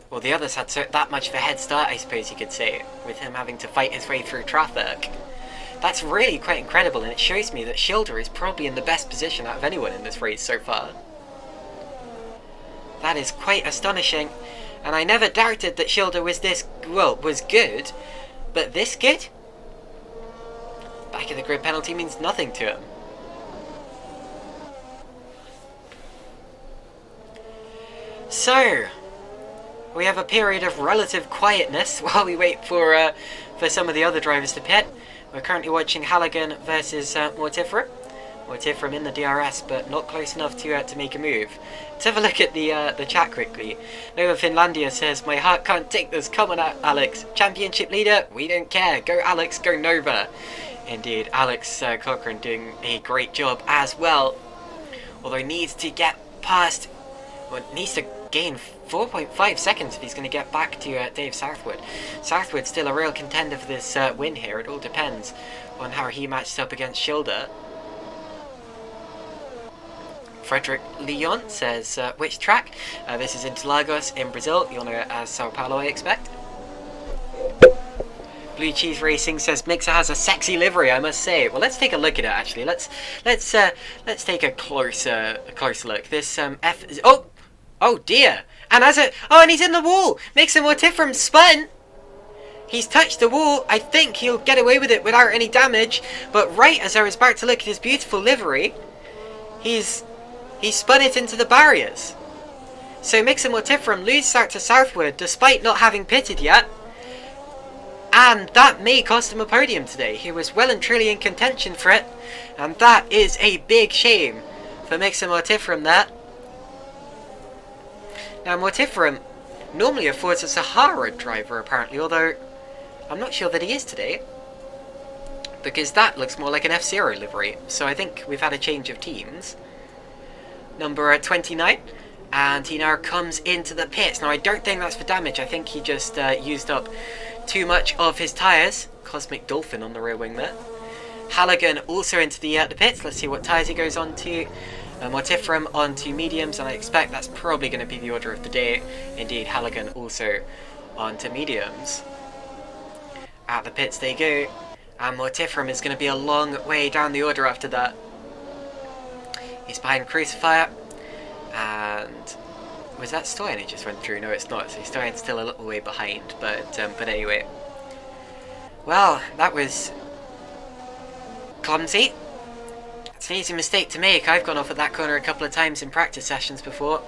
well, the others had that much of a head start, I suppose you could say, with him having to fight his way through traffic. That's really quite incredible, and it shows me that Schilder is probably in the best position out of anyone in this race so far. That is quite astonishing, and I never doubted that Schilder was was good, but this good? Back of the grid penalty means nothing to him. So, we have a period of relative quietness while we wait for some of the other drivers to pit. We're currently watching Halligan versus Mortifera. Mortifera in the DRS, but not close enough to make a move. Let's have a look at the chat quickly. Nova Finlandia says, "My heart can't take this. Come on, Alex. Championship leader, we don't care. Go Alex, go Nova." Indeed, Alex Cochrane doing a great job as well. Although he needs to get past... Well, needs to gain 4.5 seconds if he's going to get back to Dave Southwood. Southwood's still a real contender for this win here. It all depends on how he matches up against Schilder. Frederick Leon says, which track? This is Interlagos in Brazil. You'll know it as Sao Paulo, I expect. Blue Cheese Racing says Mixer has a sexy livery, I must say. Well, let's take a look at it. Actually, let's take a closer look. This oh dear! And and he's in the wall. Mixer Mortiferum spun. He's touched the wall. I think he'll get away with it without any damage. But right as I was about to look at his beautiful livery, he spun it into the barriers. So Mixer Mortiferum loses out to Southwood despite not having pitted yet. And that may cost him a podium today. He was well and truly in contention for it. And that is a big shame for Mixer Mortiferum there. Now Mortiferum normally affords a Sahara driver apparently, although I'm not sure that he is today. Because that looks more like an F-Zero livery. So I think we've had a change of teams. Number 29. And he now comes into the pits. Now I don't think that's for damage. I think he just used up too much of his tyres. Cosmic Dolphin on the rear wing there. Halligan also into the pits. Let's see what tyres he goes on to. Mortiferum onto mediums, and I expect that's probably going to be the order of the day. Indeed, Halligan also onto mediums. At the pits they go, and Mortiferum is going to be a long way down the order after that. He's behind Crucifier, and was that Stoyan he just went through? No, it's not. So Stoyan's still a little way behind, but anyway. Well, that was clumsy. It's an easy mistake to make. I've gone off at that corner a couple of times in practice sessions before.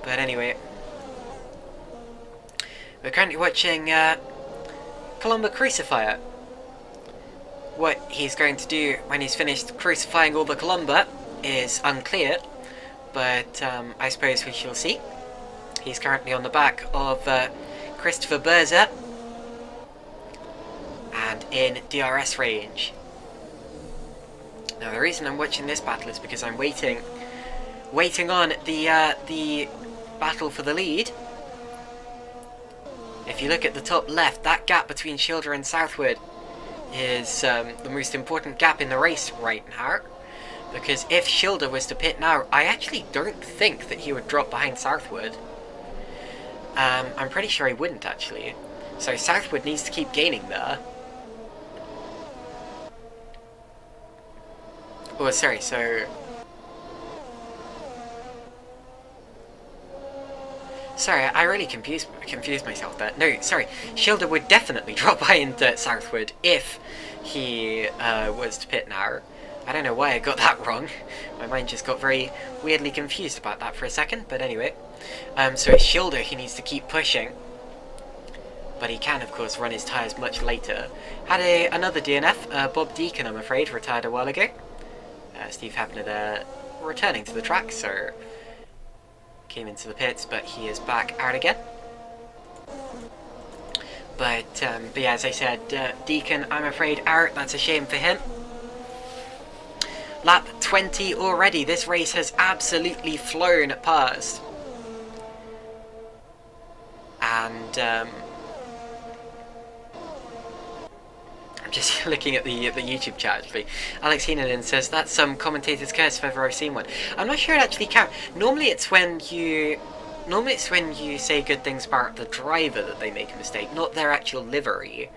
But anyway. We're currently watching Columba Crucifier. What he's going to do when he's finished crucifying all the Columba is unclear. But I suppose we shall see. He's currently on the back of Christopher Berzer. And in DRS range. Now the reason I'm watching this battle is because I'm waiting on the battle for the lead. if you look at the top left, that gap between Schilder and Southwood is the most important gap in the race right now. Because if Schilder was to pit now, I actually don't think that he would drop behind Southwood. I'm pretty sure he wouldn't, actually. So Southwood needs to keep gaining there. Oh, sorry, so... Sorry, I really confused myself there. No, sorry, Schilder would definitely drop behind Southwood if he was to pit now. I don't know why I got that wrong. My mind just got very weirdly confused about that for a second, but anyway. So it's Schilder who needs to keep pushing. But he can, of course, run his tyres much later. Had another DNF, Bob Deacon, I'm afraid, retired a while ago. Steve Hapner there returning to the track, so came into the pits, but he is back out again. But yeah, as I said, Deacon, I'm afraid, out. That's a shame for him. Lap 20 already. This race has absolutely flown past. And I'm just looking at the YouTube chat, actually. Alex Heenan says, that's some commentator's curse if ever I've seen one. I'm not sure it actually counts. Normally it's when you say good things about the driver that they make a mistake, not their actual livery.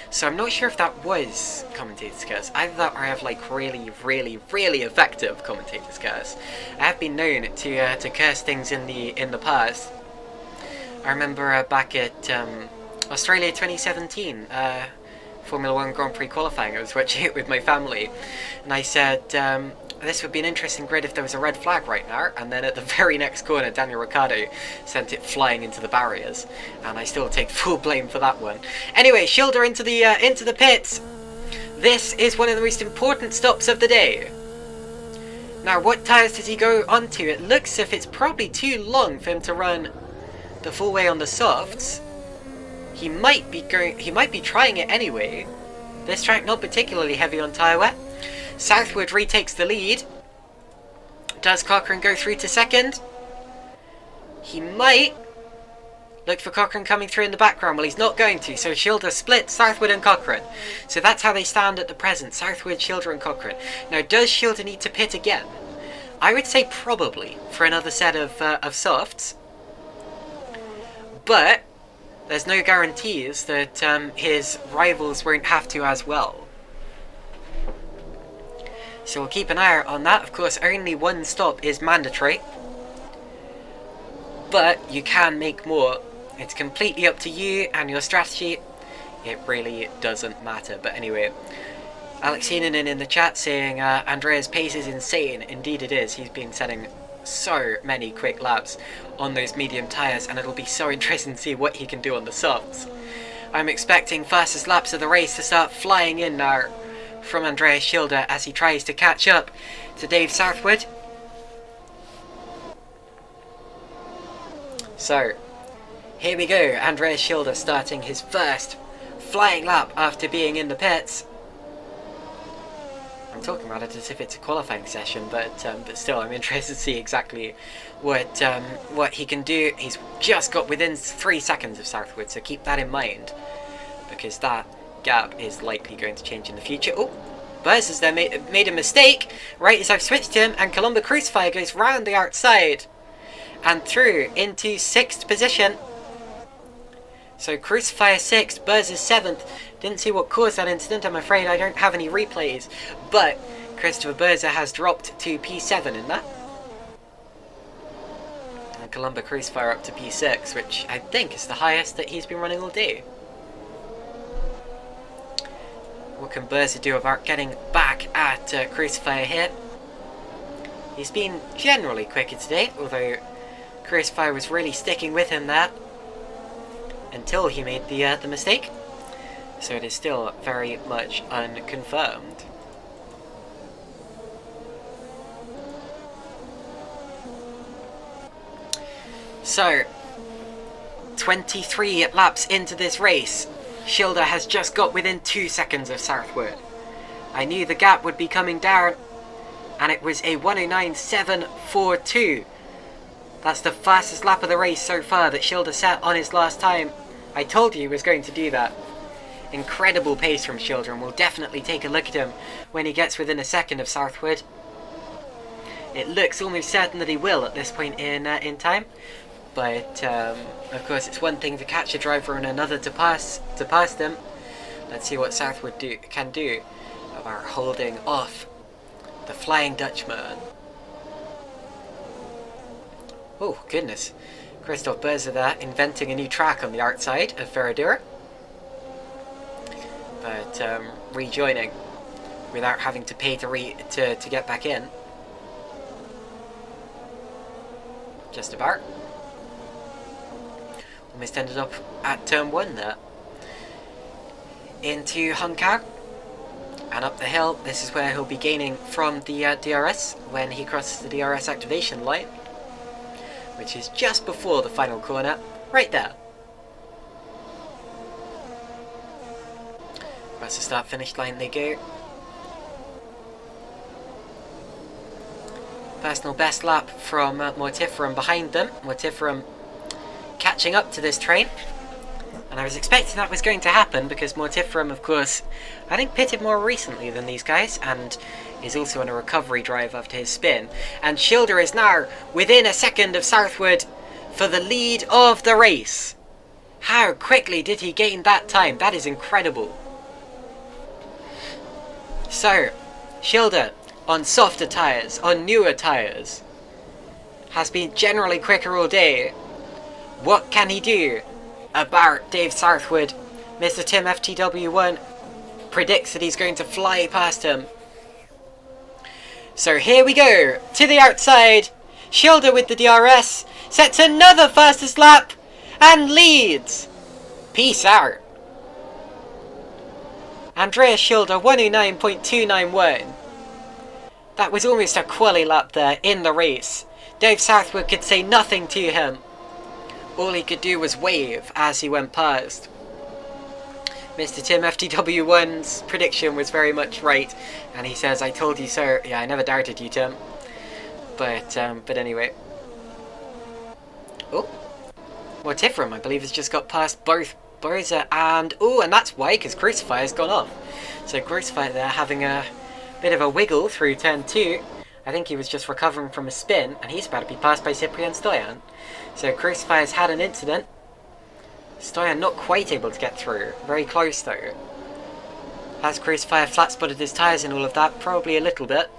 So I'm not sure if that was commentator's curse. Either that or I have like really, really, really effective commentator's curse. I have been known to curse things in the past. I remember back at Australia 2017, Formula 1 Grand Prix qualifying, I was watching it with my family, and I said, this would be an interesting grid if there was a red flag right now, and then at the very next corner, Daniel Ricciardo sent it flying into the barriers, and I still take full blame for that one. Anyway, Schilder into the pits. This is one of the most important stops of the day. Now, what tyres does he go onto? It looks as if it's probably too long for him to run the full way on the softs. He might be trying it anyway. This track not particularly heavy on tyre wear. Southwood retakes the lead. Does Cochrane go through to second? He might. Look for Cochrane coming through in the background. Well, he's not going to, so Schilder splits Southwood and Cochrane. So that's how they stand at the present. Southwood, Schilder and Cochrane. Now, does Schilder need to pit again? I would say probably for another set of softs. But there's no guarantees that his rivals won't have to as well. So we'll keep an eye out on that. Of course, only one stop is mandatory. But you can make more. It's completely up to you and your strategy. It really doesn't matter. But anyway, Alex Heenan in the chat saying Andrea's pace is insane. Indeed it is. He's been setting so many quick laps on those medium tyres, and it'll be so interesting to see what he can do on the softs. I'm expecting fastest laps of the race to start flying in now from Andreas Schilder as he tries to catch up to Dave Southwood. So, here we go, Andreas Schilder starting his first flying lap after being in the pits. I'm talking about it as if it's a qualifying session, but still, I'm interested to see exactly what he can do. He's just got within 3 seconds of Southwood, so keep that in mind, because that gap is likely going to change in the future. Oh, Buzz has then made a mistake right as I've switched to him, and Columba Crucifier goes round the outside and through into 6th position. So Crucifier 6th, Buzz is 7th. Didn't see what caused that incident, I'm afraid. I don't have any replays, but Christopher Burza has dropped to P7 in that. And Columba Crucifier up to P6, which I think is the highest that he's been running all day. What can Burza do about getting back at Crucifier here? He's been generally quicker today, although Crucifier was really sticking with him there until he made the mistake. So it is still very much unconfirmed. So, 23 laps into this race, Schilder has just got within 2 seconds of Southwood. I knew the gap would be coming down, and it was a 109.742. That's the fastest lap of the race so far that Schilder set on his last time I told you he was going to do that. Incredible pace from Schilder, and we'll definitely take a look at him when he gets within a second of Southwood. It looks almost certain that he will at this point in time, but of course it's one thing to catch a driver and another to pass them. Let's see what Southwood can do about holding off the Flying Dutchman. Oh goodness, Christoph Berzer there inventing a new track on the outside of Ferradura, but rejoining without having to pay to get back in. Just about. Almost ended up at turn 1 there. Into Hunkau. And up the hill. This is where he'll be gaining from the DRS when he crosses the DRS activation line, which is just before the final corner. Right there. Across the start-finish line they go. Personal best lap from Mortiferum behind them. Mortiferum catching up to this train. And I was expecting that was going to happen because Mortiferum, of course, I think pitted more recently than these guys and is also on a recovery drive after his spin. And Schilder is now within a second of Southwood for the lead of the race. How quickly did he gain that time? That is incredible. So, Schilder, on softer tyres, on newer tyres, has been generally quicker all day. What can he do about Dave Southwood? Mr. Tim FTW1 predicts that he's going to fly past him. So here we go, to the outside. Schilder with the DRS, sets another fastest lap, and leads. Peace out. Andreas Schilder, 109.291. That was almost a quali lap there in the race. Dave Southwood could say nothing to him. All he could do was wave as he went past. Mr. Tim FTW1's prediction was very much right, and he says, "I told you so." Yeah, I never doubted you, Tim. But anyway. Oh, Mortiferum, I believe, has just got past both Berzer and... Oh, and that's why, because Crucify has gone off. So Crucify there having a bit of a wiggle through turn 2. I think he was just recovering from a spin, and he's about to be passed by Cyprian Stoyan. So Crucify has had an incident. Stoyan not quite able to get through. Very close though. Has Crucify flat spotted his tyres and all of that? Probably a little bit.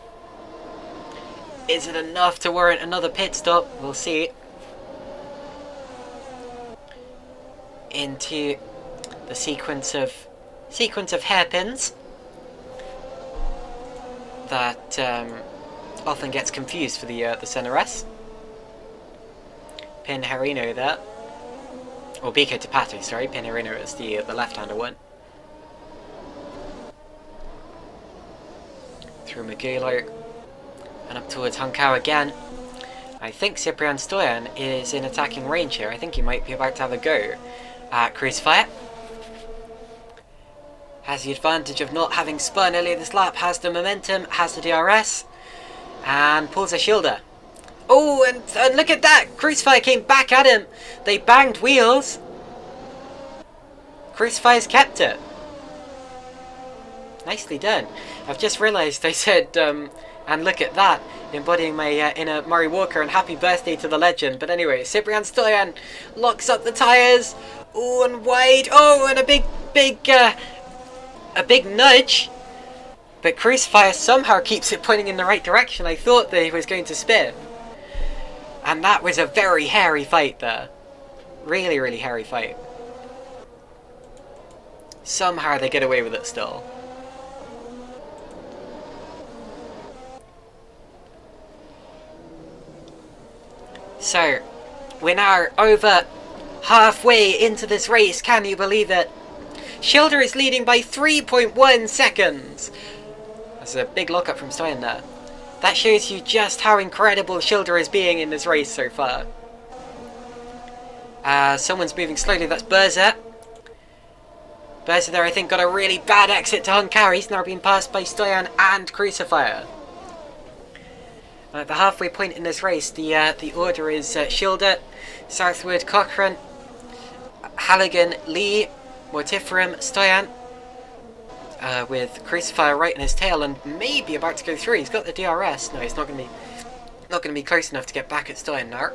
Is it enough to warrant another pit stop? We'll see. Into the sequence of hairpins that often gets confused for the Center S. Pin Herino there. Or Biko Tapato, sorry. Pin Herino is the left-hander one. Through Magulo. And up towards Hunkau again. I think Cyprian Stoyan is in attacking range here. I think he might be about to have a go at Crucify. Has the advantage of not having spun earlier this lap. Has the momentum. Has the DRS. And pulls a Schilder. Oh, and look at that! Crucify came back at him. They banged wheels. Crucify's kept it. Nicely done. I've just realised I said, and look at that, embodying my inner Murray Walker and happy birthday to the legend. But anyway, Cyprian Stoyan locks up the tyres. Oh, and wide. Oh, and a big nudge. But Crucify somehow keeps it pointing in the right direction. I thought that he was going to spin. And that was a very hairy fight there. Really, really hairy fight. Somehow they get away with it still. So, we're now over halfway into this race. Can you believe it? Schilder is leading by 3.1 seconds. That's a big lockup from Stoyan there. That shows you just how incredible Schilder is being in this race so far. Someone's moving slowly, that's Berzer. Berzer there, I think, got a really bad exit to Hunkau. He's now being passed by Stoyan and Crucifier. At the halfway point in this race, the order is Schilder, Southwood, Cochrane, Halligan, Lee, Mortiferum, Stoyan, with Crucifier right in his tail and maybe about to go through. He's got the DRS. No, he's not going to be close enough to get back at Stoyan now.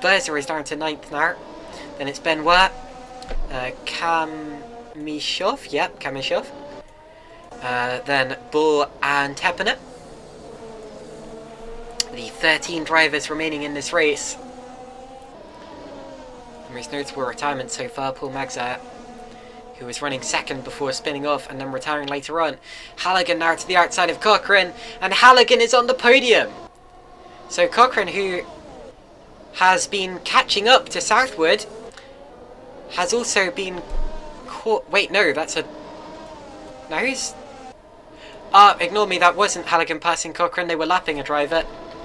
Berzer is down to 9th now. Then it's Benoit, Kamishov, yep, Kamishov. Then Bull and Teppanet. The 13 drivers remaining in this race. The most notable retirement so far, Paul Magza, who was running second before spinning off and then retiring later on. Halligan now to the outside of Cochrane, and Halligan is on the podium. So Cochrane, who has been catching up to Southwood, has also been caught... Wait, no, that's a... No, who's... ignore me, that wasn't Halligan passing Cochrane, they were lapping a driver.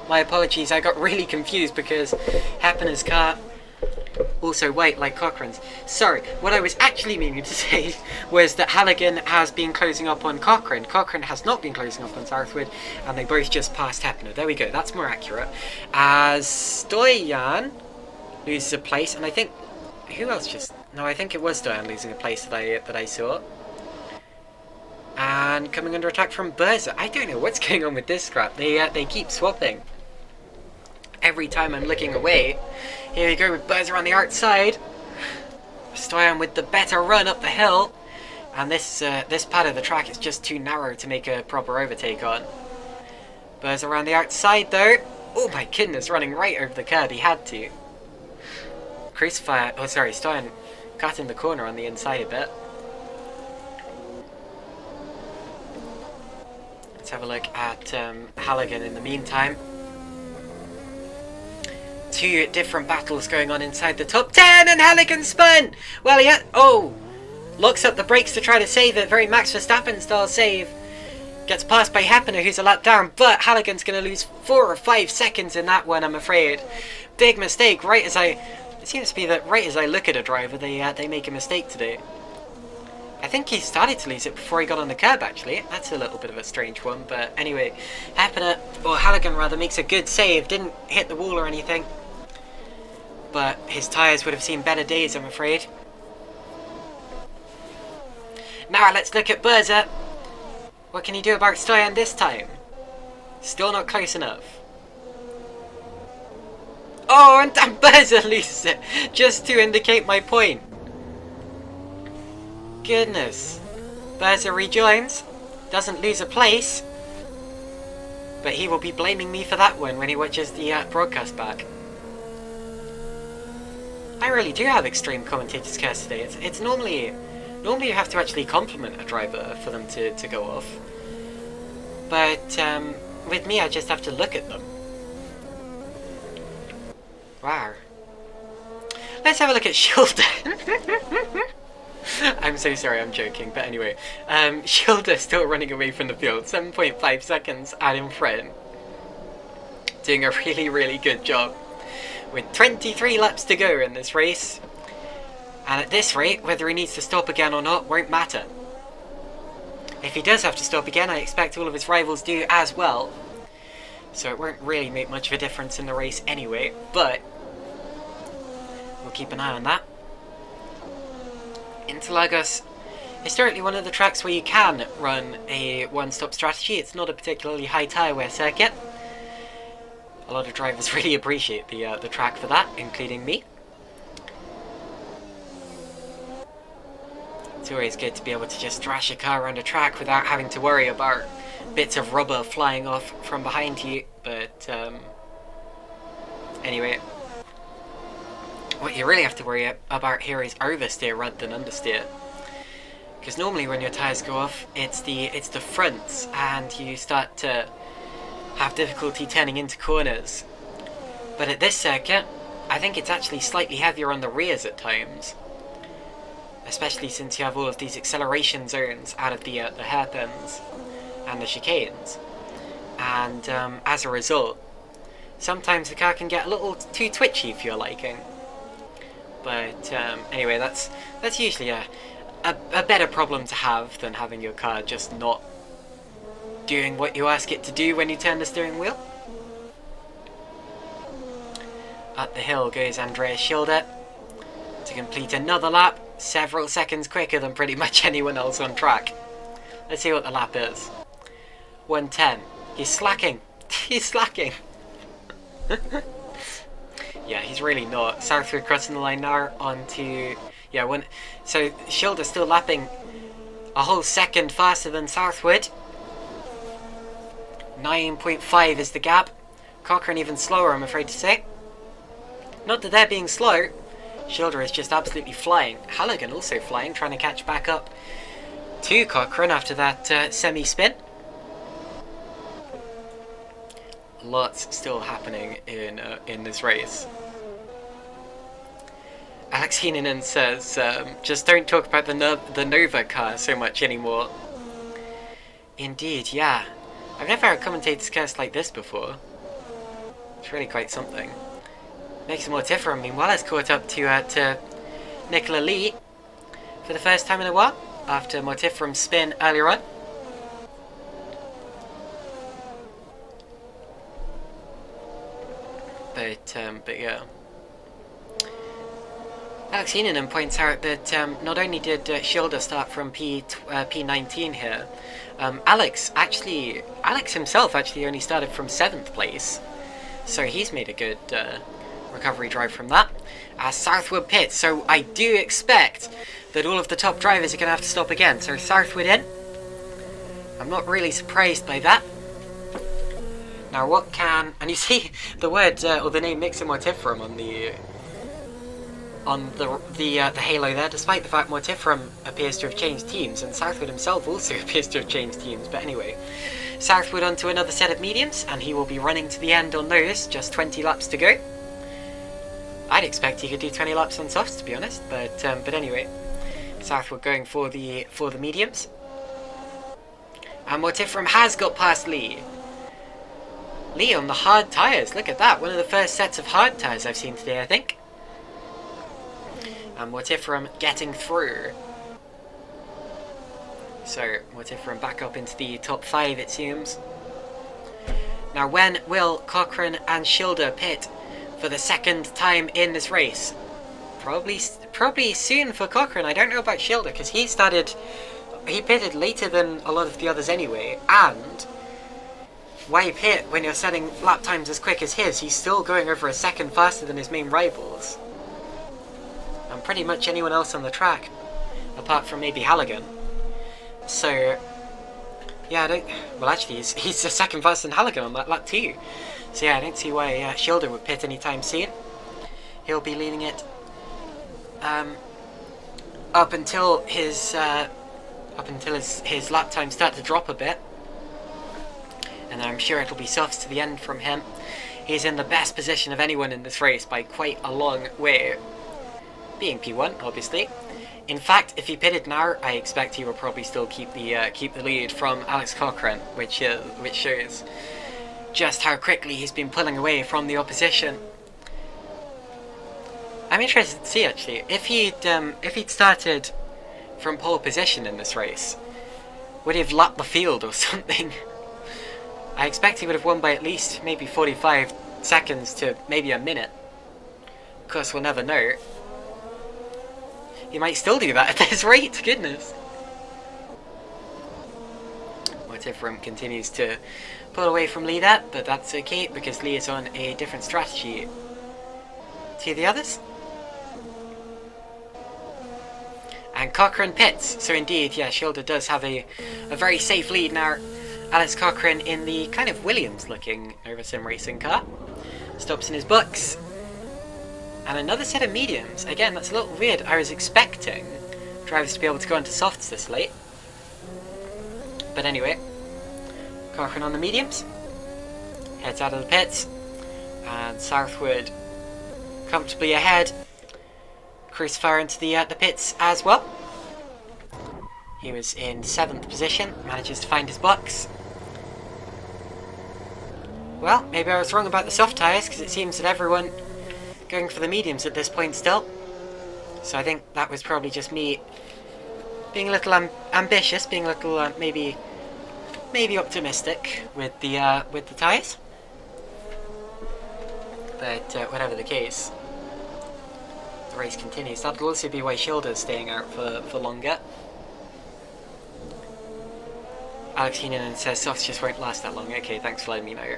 My apologies, I got really confused because Heppener's car also white like Cochrane's. Sorry, what I was actually meaning to say was that Halligan has been closing up on Cochrane. Cochrane has not been closing up on Southwood, and they both just passed Heppener. There we go, that's more accurate. As Stoyan loses a place, and I think... Who else just... No, I think it was Stoyan losing a place that I saw. And coming under attack from Berza. I don't know what's going on with this scrap. They keep swapping. Every time I'm looking away. Here we go with Berza on the outside. Stoyan with the better run up the hill. And this part of the track is just too narrow to make a proper overtake on. Berza around the outside though. Oh my goodness, running right over the curb. He had to. Crucifier, oh sorry, Stoyan cut in the corner on the inside a bit. Let's have a look at Halligan in the meantime. Two different battles going on inside the top 10, and Halligan spun! Well, yeah, oh! Locks up the brakes to try to save it, very Max Verstappen style save. Gets passed by Heppener, who's a lap down, but Halligan's going to lose 4 or 5 seconds in that one, I'm afraid. Big mistake, right as I... It seems to be that right as I look at a driver, they make a mistake today. I think he started to lose it before he got on the curb, actually. That's a little bit of a strange one, but anyway. Heppener, or Halligan rather, makes a good save. Didn't hit the wall or anything. But his tyres would have seen better days, I'm afraid. Now let's look at Berza. What can he do about Stoyan this time? Still not close enough. Oh, and Berza loses it, just to indicate my point. Goodness. Berza rejoins, doesn't lose a place, but he will be blaming me for that one when he watches the broadcast back. I really do have extreme commentator's curse today. It's normally you have to actually compliment a driver for them to go off, but with me I just have to look at them. Wow. Let's have a look at Shilda. I'm so sorry, I'm joking, but anyway. Shilda still running away from the field, 7.5 seconds and in front. Doing a really, really good job. With 23 laps to go in this race. And at this rate, whether he needs to stop again or not won't matter. If he does have to stop again, I expect all of his rivals do as well. So it won't really make much of a difference in the race anyway, but we'll keep an eye on that. Interlagos, historically one of the tracks where you can run a one-stop strategy. It's not a particularly high tyre wear circuit. A lot of drivers really appreciate the track for that, including me. It's always good to be able to just thrash a car around a track without having to worry about bits of rubber flying off from behind you, but anyway. What you really have to worry about here is oversteer rather than understeer. Because normally when your tyres go off, it's the fronts, and you start to have difficulty turning into corners. But at this circuit, I think it's actually slightly heavier on the rears at times. Especially since you have all of these acceleration zones out of the hairpins and the chicanes. And as a result, sometimes the car can get a little too twitchy for your liking. But anyway, that's usually a better problem to have than having your car just not doing what you ask it to do when you turn the steering wheel. Up the hill goes Andreas Schilder. to complete another lap, several seconds quicker than pretty much anyone else on track. Let's see what the lap is. 1:10. He's slacking. He's slacking. Yeah, he's really not. Southwood crossing the line now onto... Yeah, so Schilder's still lapping a whole second faster than Southwood. 9.5 is the gap. Cochrane even slower, I'm afraid to say. Not that they're being slow. Schilder is just absolutely flying. Halligan also flying, trying to catch back up to Cochrane after that semi-spin. Lots still happening in this race. Alex Heenanen says, just don't talk about the Nova car so much anymore. Indeed, yeah. I've never had commentators cast like this before. It's really quite something. Makes it more different. Meanwhile, has caught up to Nicola Lee for the first time in a while, after Mortiferum's spin earlier on. But yeah. Alex Heenanen points out that not only did Schilder start from P19 here, Alex himself actually only started from 7th place, so he's made a good recovery drive from that. As Southwood pits, so I do expect that all of the top drivers are going to have to stop again. So Southwood in. I'm not really surprised by that. Now what can... And you see the word, or the name Mixer Mortiferum on the halo there, despite the fact Mortiferum appears to have changed teams, and Southwood himself also appears to have changed teams. But anyway, Southwood onto another set of mediums, and he will be running to the end on those, just 20 laps to go. I'd expect he could do 20 laps on softs, to be honest, but anyway, Southwood going for the mediums. And Mortiferum has got past Lee. Lee on the hard tyres, look at that, one of the first sets of hard tyres I've seen today, I think. And Mortiferum getting through. So, Mortiferum back up into the top 5, it seems. Now, when will Cochrane and Schilder pit for the second time in this race? Probably soon for Cochrane. I don't know about Schilder, because he pitted later than a lot of the others anyway, and why pit when you're setting lap times as quick as his? He's still going over a second faster than his main rivals. And pretty much anyone else on the track, apart from maybe Halligan. So, yeah, well actually, he's a second faster than Halligan on that lap too. So yeah, I don't see why Schilder would pit anytime soon. He'll be leaving it up until his lap times start to drop a bit. And I'm sure it'll be softs to the end from him. He's in the best position of anyone in this race by quite a long way. Being P1, obviously. In fact, if he pitted now, I expect he will probably still keep the lead from Alex Cochrane, which shows just how quickly he's been pulling away from the opposition. I'm interested to see actually if he'd started from pole position in this race, would he have lapped the field or something? I expect he would have won by at least maybe 45 seconds to maybe a minute. Of course, we'll never know. He might still do that at this rate, goodness. Mortiferum continues to pull away from Lee there, but that's okay because Lee is on a different strategy to the others. And Cochrane pits, so indeed, yeah, Schilder does have a very safe lead now. Alex Cochrane in the kind of Williams-looking Oversim racing car. Stops in his box. And another set of mediums. Again, that's a little weird. I was expecting drivers to be able to go into softs this late. But anyway, Cochrane on the mediums. Heads out of the pits. And Southwood comfortably ahead. Crucifer into the pits as well. He was in 7th position. Manages to find his box. Well, maybe I was wrong about the soft tyres, because it seems that everyone going for the mediums at this point still. So I think that was probably just me being a little ambitious, being a little maybe optimistic with the tyres. But whatever the case, the race continues. That'll also be why Schilder's staying out for longer. Alex Heenan says softs just won't last that long. Okay, thanks for letting me know.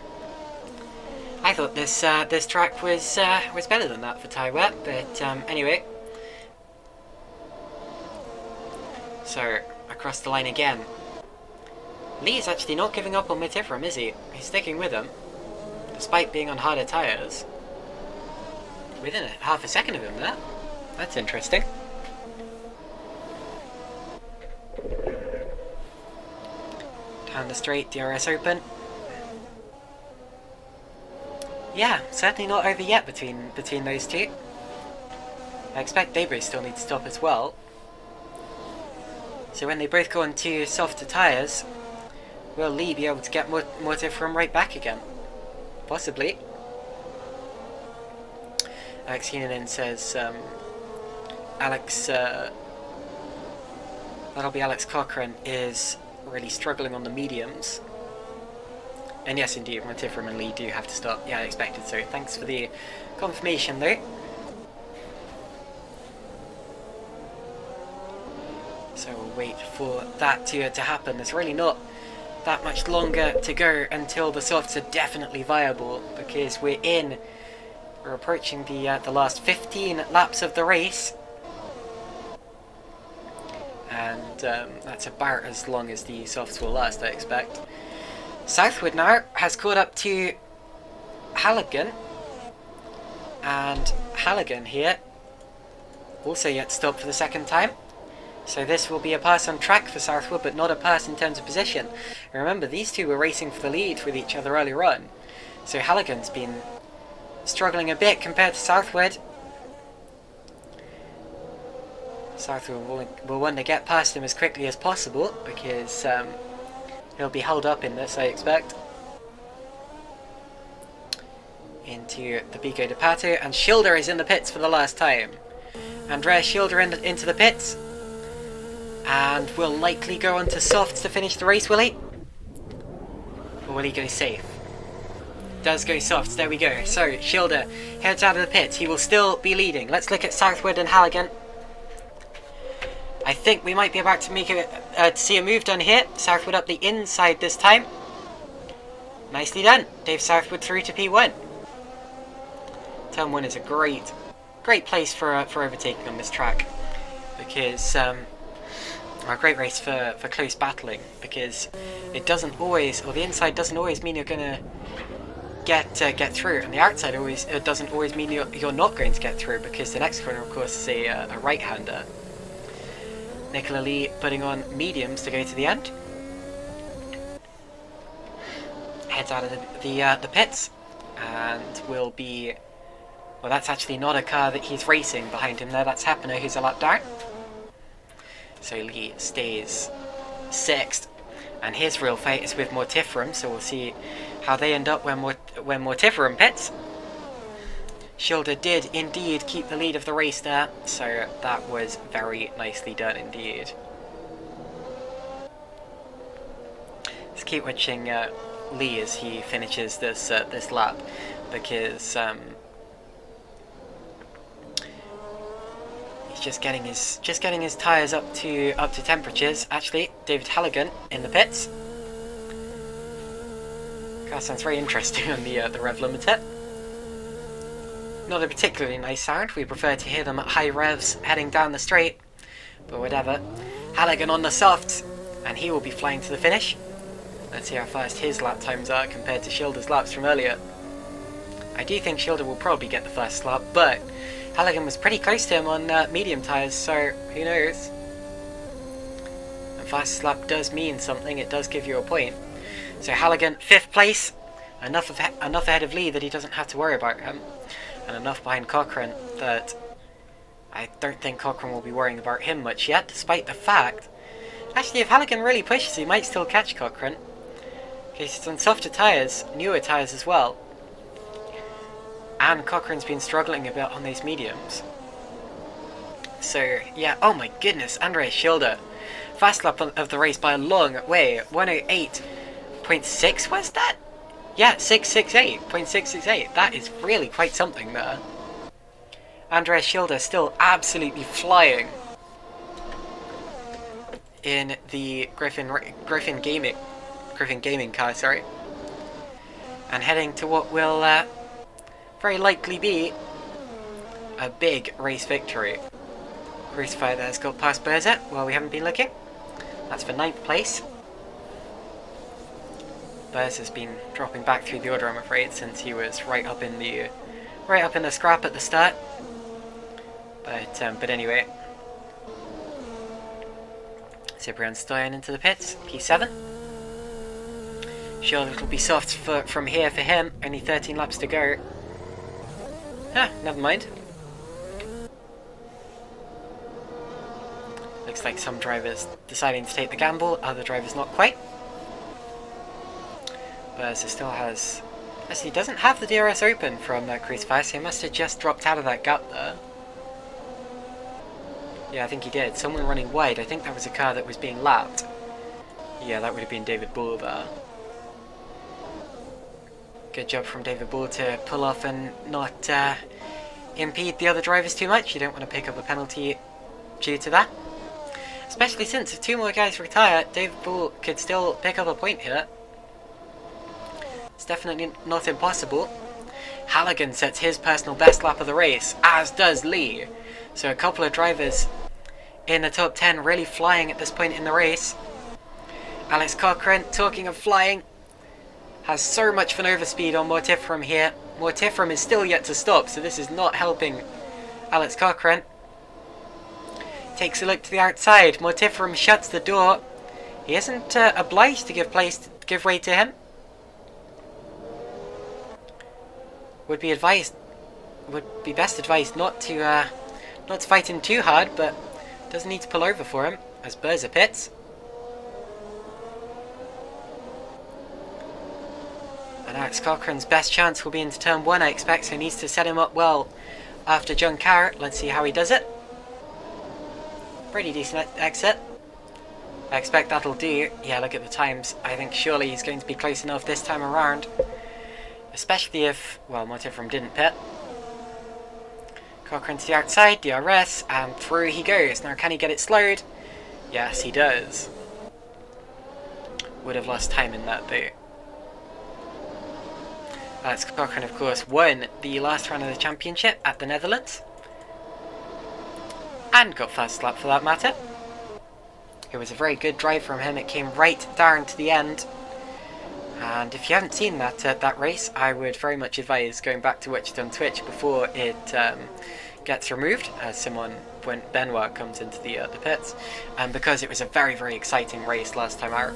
I thought this track was better than that for tie wet, but anyway. So across the line again. Lee's actually not giving up on Motiferum, is he? He's sticking with him, despite being on harder tyres. Within half a second of him there. That's interesting. Down the straight, DRS open. Yeah, certainly not over yet between those two. I expect Debris still needs to stop as well. So when they both go on to softer tyres, will Lee be able to get Motiferum right back again? Possibly. Alex Heenan says, that'll be Alex Cochrane, is really struggling on the mediums. And yes, indeed, Motiferum and Lee do have to stop. Yeah, I expected so. Thanks for the confirmation, though. So we'll wait for that to happen. There's really not that much longer to go until the softs are definitely viable, because we're approaching the last 15 laps of the race, and that's about as long as the softs will last, I expect. Southwood now has caught up to Halligan, and Halligan here also yet to stop for the second time. So this will be a pass on track for Southwood, but not a pass in terms of position. And remember, these two were racing for the lead with each other earlier on. So Halligan's been struggling a bit compared to Southwood. Southwood will want to get past him as quickly as possible, because he'll be held up in this, I expect. Into the Bico de Pato, and Schilder is in the pits for the last time. Andreas Schilder into the pits, and will likely go on to softs to finish the race, will he? Or will he go safe? Does go softs, there we go. So, Schilder heads out of the pits. He will still be leading. Let's look at Southwood and Halligan. I think we might be about to make to see a move done here. Southwood up the inside this time. Nicely done. Dave Southwood through to P1. Turn 1 is a great place for overtaking on this track, because a great race for close battling, because it doesn't always, or the inside doesn't always mean you're gonna get through, and the outside doesn't always mean you're not going to get through, because the next corner, of course, is a right-hander. Nicola Lee putting on mediums to go to the end. Heads out of the pits, and will be... Well, that's actually not a car that he's racing behind him there. That's Happener, who's a lap down. So Lee stays 6th, and his real fight is with Mortiferum, so we'll see how they end up when Mortiferum pits. Schilder did indeed keep the lead of the race there, so that was very nicely done indeed. Let's keep watching Lee as he finishes this lap, because he's just getting his tyres up to temperatures. Actually, David Halligan in the pits. Car sounds very interesting on the rev limiter. Not a particularly nice sound. We prefer to hear them at high revs heading down the straight, but whatever. Halligan on the softs, and he will be flying to the finish. Let's see how fast his lap times are compared to Schilder's laps from earlier. I do think Schilder will probably get the first lap, but Halligan was pretty close to him on medium tyres, so who knows. And fastest lap does mean something, it does give you a point. So Halligan, 5th place, enough ahead of Lee that he doesn't have to worry about him, and enough behind Cochrane that I don't think Cochrane will be worrying about him much yet, despite the fact... Actually, if Halligan really pushes, he might still catch Cochrane, because it's on softer tyres, newer tyres as well. And Cochrane's been struggling a bit on these mediums. So, yeah, oh my goodness, Andreas Schilder. Fast lap of the race by a long way, 108.6 was that? Yeah, 668.668. That is really quite something there. Andreas Schilder still absolutely flying in the Griffin Gaming car, sorry. And heading to what will very likely be a big race victory. Crucifier there's got past Berzet while we haven't been looking. That's for 9th place. Burz has been dropping back through the order, I'm afraid, since he was right up in the scrap at the start. But anyway, Cyprian Stoyan into the pits, P7. Sure, it'll be soft from here for him. Only 13 laps to go. Never mind. Looks like some drivers deciding to take the gamble, other drivers not quite. Burz still has... Actually, he doesn't have the DRS open from Crucifier, so he must have just dropped out of that gap there. Yeah, I think he did. Someone running wide. I think that was a car that was being lapped. Yeah, that would have been David Bull there. Good job from David Bull to pull off and not impede the other drivers too much. You don't want to pick up a penalty due to that. Especially since if 2 more guys retire, David Bull could still pick up a point here. It's definitely not impossible. Halligan sets his personal best lap of the race, as does Lee. So a couple of drivers in the top 10 really flying at this point in the race. Alex Cochrane, talking of flying, has so much of an overspeed on Mortiferum here. Mortiferum is still yet to stop, so this is not helping Alex Cochrane. Takes a look to the outside. Mortiferum shuts the door. He isn't obliged to give way to him. Would be best advised not to fight him too hard, but doesn't need to pull over for him as Berza pits. And Alex Cochrane's best chance will be into turn 1, I expect, so he needs to set him up well after John Carrot. Let's see how he does it. Pretty decent exit. I expect that'll do. Yeah, look at the times. I think surely he's going to be close enough this time around. Especially if, well, Mortiferum didn't pit. Cochrane to the outside, DRS, and through he goes. Now, can he get it slowed? Yes, he does. Would have lost time in that, though. Alex Cochrane, of course, won the last round of the championship at the Netherlands. And got fast lap for that matter. It was a very good drive from him. It came right down to the end. And if you haven't seen that race, I would very much advise going back to watch it on Twitch before it gets removed, as Simon Benoit comes into the pits, because it was a very, very exciting race last time out.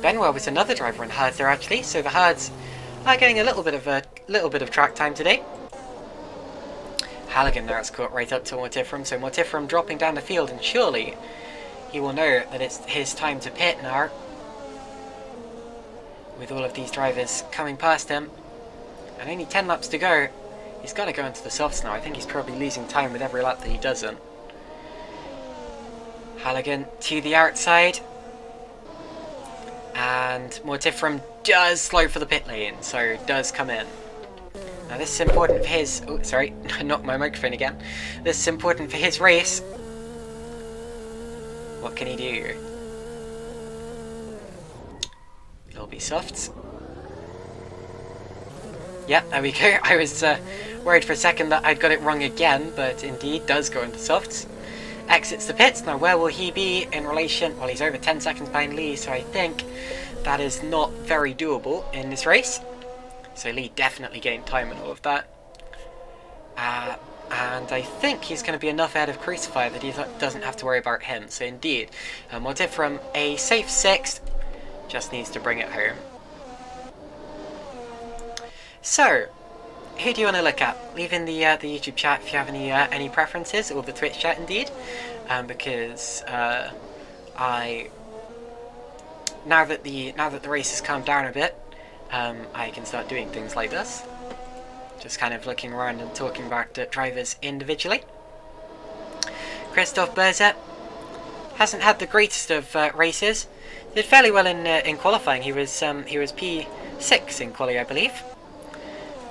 Benoit was another driver in Hards there actually, so the Hards are getting a little bit of track time today. Halligan there is caught right up to Mortiferum, so Mortiferum dropping down the field, and surely he will know that it's his time to pit now. With all of these drivers coming past him, and only 10 laps to go, he's got to go into the softs now. I think he's probably losing time with every lap that he doesn't. Halligan to the outside, and Mortiferum does slow for the pit lane, so does come in. Now this is important for his... Oh, sorry, knocked my microphone again. This is important for his race. What can he do? It'll be softs. Yep, there we go. I was worried for a second that I'd got it wrong again, but indeed does go into softs. Exits the pits. Now where will he be in relation? Well, he's over 10 seconds behind Lee, so I think that is not very doable in this race. So Lee definitely gained time and all of that. And I think he's going to be enough ahead of Crucifier that he doesn't have to worry about him. So indeed, Mortiferum a safe 6th. Just needs to bring it home. So, who do you want to look at? Leave in the YouTube chat if you have any preferences, or the Twitch chat indeed, because now that the race has calmed down a bit, I can start doing things like this. Just kind of looking around and talking about the drivers individually. Christoph Berzet hasn't had the greatest of races. Did fairly well in qualifying. He was P6 in quali, I believe,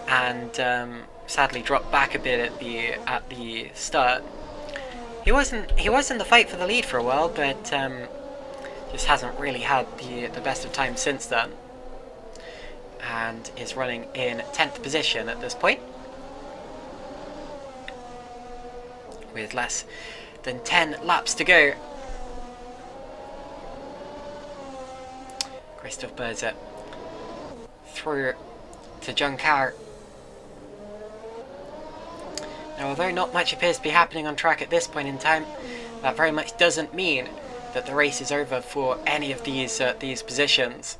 and sadly dropped back a bit at the start. He was in the fight for the lead for a while, but just hasn't really had the best of times since then, and is running in 10th position at this point, with less than 10 laps to go. Christoph Berzer through to Juncker. Now, although not much appears to be happening on track at this point in time, that very much doesn't mean that the race is over for any of these positions.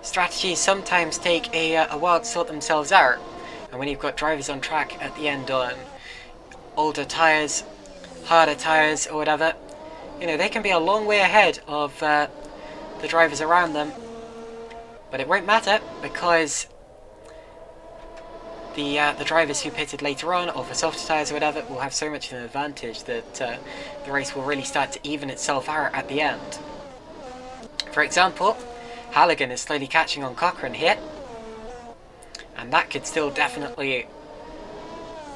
Strategies sometimes take a while to sort themselves out, and when you've got drivers on track at the end on older tyres, harder tyres or whatever, you know, they can be a long way ahead of the drivers around them, but it won't matter because the drivers who pitted later on, or for softer tyres or whatever, will have so much of an advantage that the race will really start to even itself out at the end. For example, Halligan is slowly catching on Cochrane here, and that could still definitely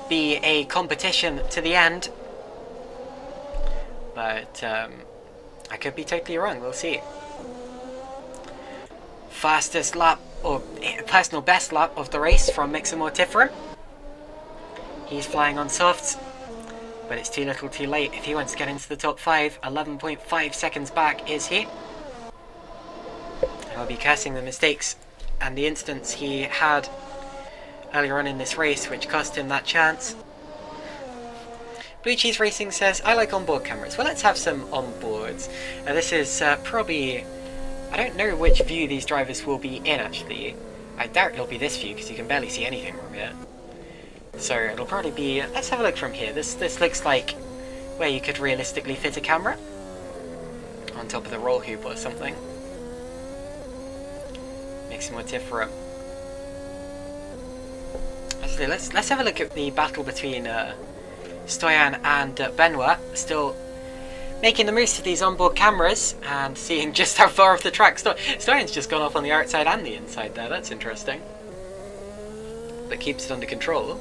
be a competition to the end, but I could be totally wrong, we'll see. Fastest lap, or personal best lap of the race from Mixer Mortiferum. He's flying on softs, but it's too little too late. If he wants to get into the top 5, 11.5 seconds back is he. I'll be cursing the mistakes and the incidents he had earlier on in this race, which cost him that chance. Blue Cheese Racing says, I like onboard cameras. Well, let's have some onboards. This is probably... I don't know which view these drivers will be in, actually. I doubt it'll be this view, because you can barely see anything from here. So it'll probably be... let's have a look from here. This looks like where you could realistically fit a camera. On top of the roll hoop or something. Mixing Mortiferum. Actually, let's have a look at the battle between Stoyan and Benoit. Still making the most of these onboard cameras and seeing just how far off the track Stoyan's just gone off on the outside and the inside there. That's interesting, but keeps it under control.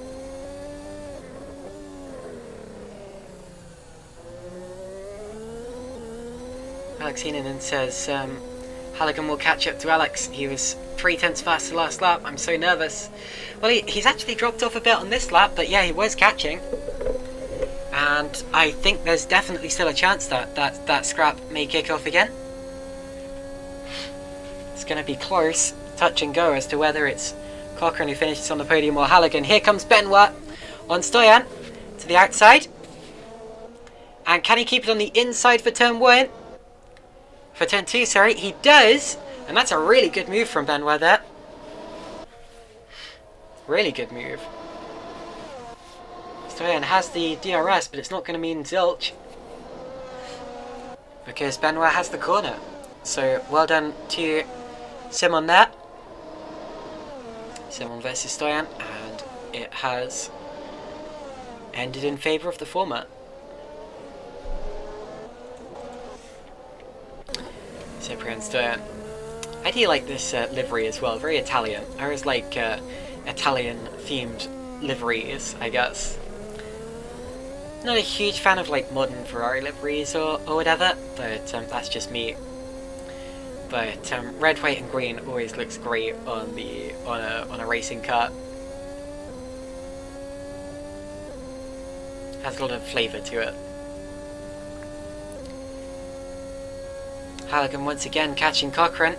Alex Heenan says Halligan will catch up to Alex. He was 3/10 faster last lap. I'm so nervous. Well, he's actually dropped off a bit on this lap, but yeah, he was catching. And I think there's definitely still a chance that scrap may kick off again. It's going to be close, touch and go as to whether it's Cochrane who finishes on the podium or Halligan. Here comes Benoit on Stoyan to the outside. And can he keep it on the inside for turn 1? For turn 2, sorry. He does. And that's a really good move from Benoit there. Really good move. Stoyan has the DRS, but it's not going to mean zilch, because Benoit has the corner. So well done to Simon there. Simon versus Stoyan, and it has ended in favour of the former. Cyprian Stoyan. I do like this livery as well, very Italian. I always like Italian themed liveries, I guess. Not a huge fan of like modern Ferrari liveries or whatever, but that's just me. But red, white, and green always looks great on a racing car. Has a lot of flavour to it. Halligan once again catching Cochrane.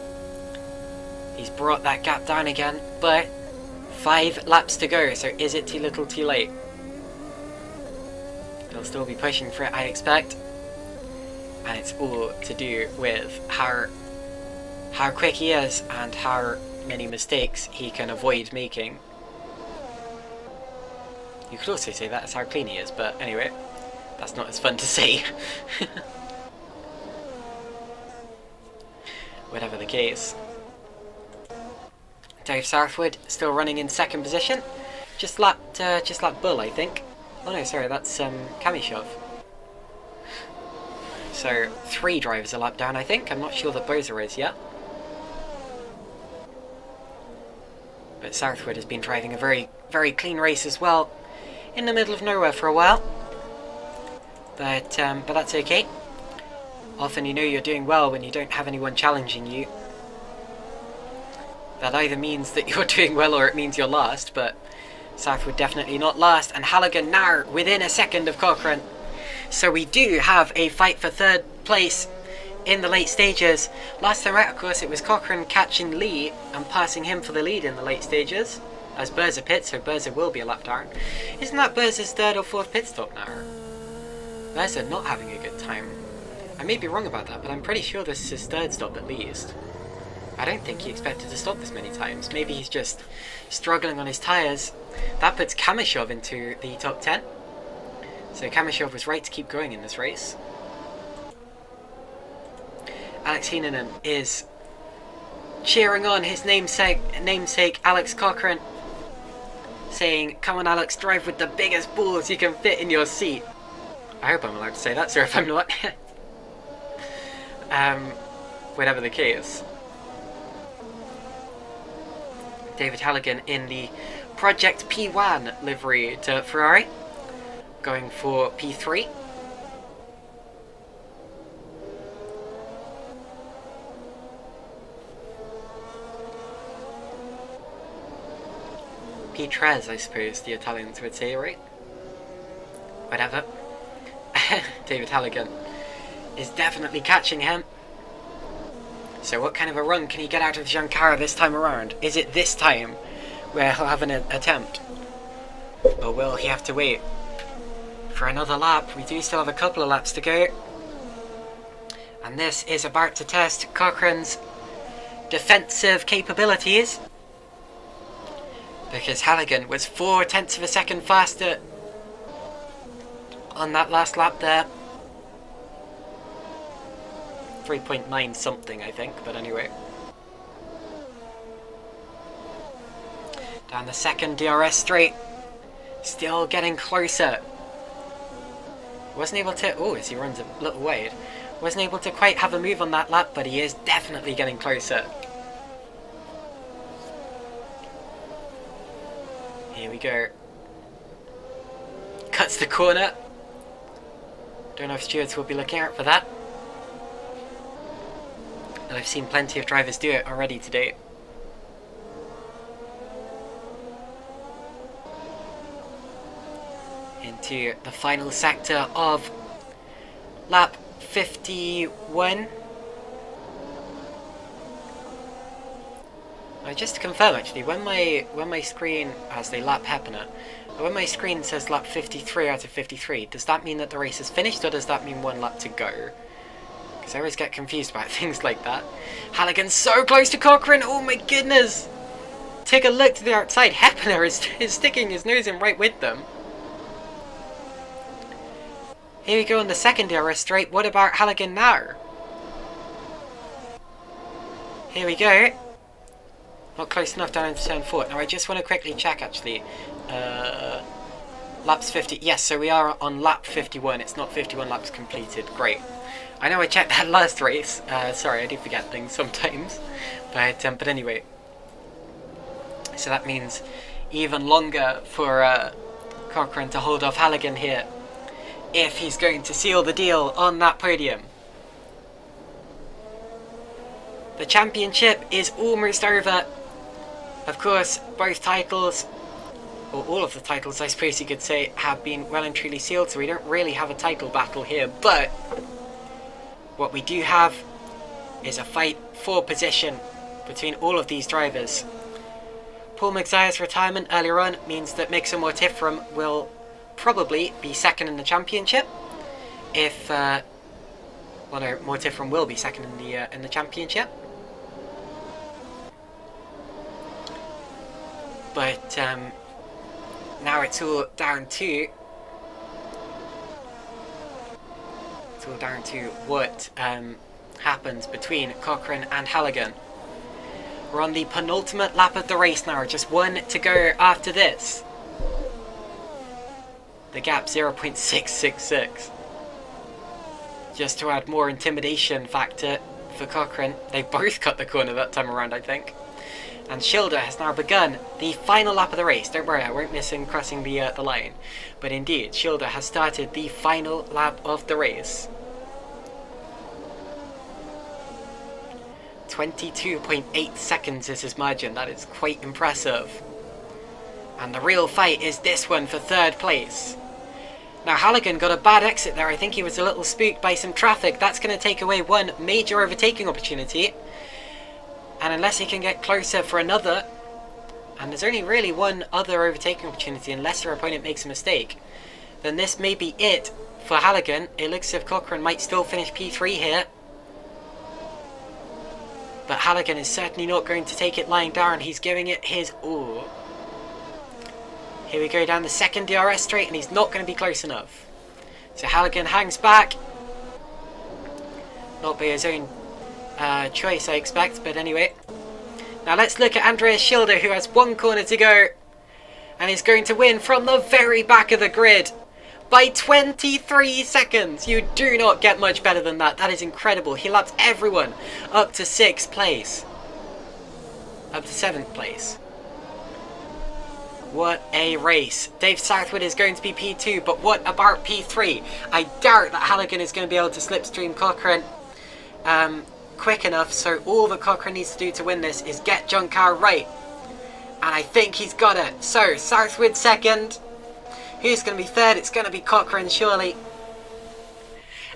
He's brought that gap down again, but 5 laps to go, so is it too little too late? He'll still be pushing for it, I expect. And it's all to do with how quick he is and how many mistakes he can avoid making. You could also say that's how clean he is, but anyway, that's not as fun to say. Whatever the case. Dave Southwood still running in 2nd position. Just lapped Bull, I think. Oh no, sorry, that's Kamishov. So 3 drivers a lap down, I think. I'm not sure that Boza is yet. But Southwood has been driving a very, very clean race as well, in the middle of nowhere for a while. But that's okay. Often you know you're doing well when you don't have anyone challenging you. That either means that you're doing well or it means you're last, but Southwood definitely not last, and Halligan now within a second of Cochrane. So we do have a fight for third place in the late stages. Last time out, of course, it was Cochrane catching Lee and passing him for the lead in the late stages, as Berza pits, so Berza will be a lap down. Isn't that Berza's third or fourth pit stop now? Berza not having a good time. I may be wrong about that, but I'm pretty sure this is his third stop at least. I don't think he expected to stop this many times. Maybe he's just struggling on his tyres. That puts Kamishov into the top 10. So Kamishov was right to keep going in this race. Alex Heenanen is cheering on his namesake Alex Cochrane, saying, "Come on Alex, drive with the biggest balls you can fit in your seat." I hope I'm allowed to say that, so if I'm not, whatever the case. David Halligan in the Project P1 livery to Ferrari, going for P3. P3, I suppose the Italians would say, right? Whatever. David Halligan is definitely catching him. So what kind of a run can he get out of Giancara this time around? Is it this time where he'll have an attempt? Or will he have to wait for another lap? We do still have a couple of laps to go. And this is about to test Cochrane's defensive capabilities, because Halligan was 0.4 of a second faster on that last lap there. 3.9 something, I think, but anyway. Down the second DRS straight. Still getting closer. Wasn't able to... Oh, as he runs a little wide. Wasn't able to quite have a move on that lap, but he is definitely getting closer. Here we go. Cuts the corner. Don't know if stewards will be looking out for that. And I've seen plenty of drivers do it already today. Into the final sector of lap 51. Just to confirm, actually, when my screen has the lap happener, when my screen says lap 53 out of 53, does that mean that the race is finished, or does that mean one lap to go? Because I always get confused about things like that. Halligan's so close to Cochrane, oh my goodness! Take a look to the outside, Hepner is sticking his nose in right with them. Here we go on the second DRS straight. What about Halligan now? Here we go. Not close enough down into turn 4. Now I just want to quickly check actually. Laps 50. Yes, so we are on lap 51. It's not 51 laps completed. Great. I know I checked that last race. Sorry, I do forget things sometimes. But anyway. So that means even longer for Cochrane to hold off Halligan here, if he's going to seal the deal on that podium. The championship is almost over. Of course, both titles, or all of the titles I suppose you could say, have been well and truly sealed, so we don't really have a title battle here, but what we do have is a fight for position between all of these drivers. Paul McZire's retirement earlier on means that Mixer Mortifrum will probably be second in the championship. If well, no, Mortifrum will be second in the championship. But now it's all down to what happens between Cochrane and Halligan. We're on the penultimate lap of the race now, just one to go after this. The gap 0.666. Just to add more intimidation factor for Cochrane. They both cut the corner that time around, I think. And Schilder has now begun the final lap of the race. Don't worry, I won't miss him crossing the line. But indeed, Schilder has started the final lap of the race. 22.8 seconds is his margin. That is quite impressive. And the real fight is this one for third place. Now Halligan got a bad exit there. I think he was a little spooked by some traffic. That's going to take away one major overtaking opportunity. And unless he can get closer for another, and there's only really one other overtaking opportunity unless your opponent makes a mistake, then this may be it for Halligan. It looks as if Cochrane might still finish P3 here. But Halligan is certainly not going to take it lying down. He's giving it his all. Here we go down the second DRS straight, and he's not going to be close enough. So Halligan hangs back. Not by his own choice, I expect, but anyway. Now let's look at Andreas Schilder, who has one corner to go and is going to win from the very back of the grid by 23 seconds. You do not get much better than that. That is incredible. He laps everyone up to 6th place. Up to 7th place. What a race. Dave Southwood is going to be P2, but what about P3? I doubt that Halligan is going to be able to slipstream Cochrane quick enough, so all that Cochrane needs to do to win this is get Juncker right. And I think he's got it. So, Southwood second. Who's going to be third? It's going to be Cochrane, surely.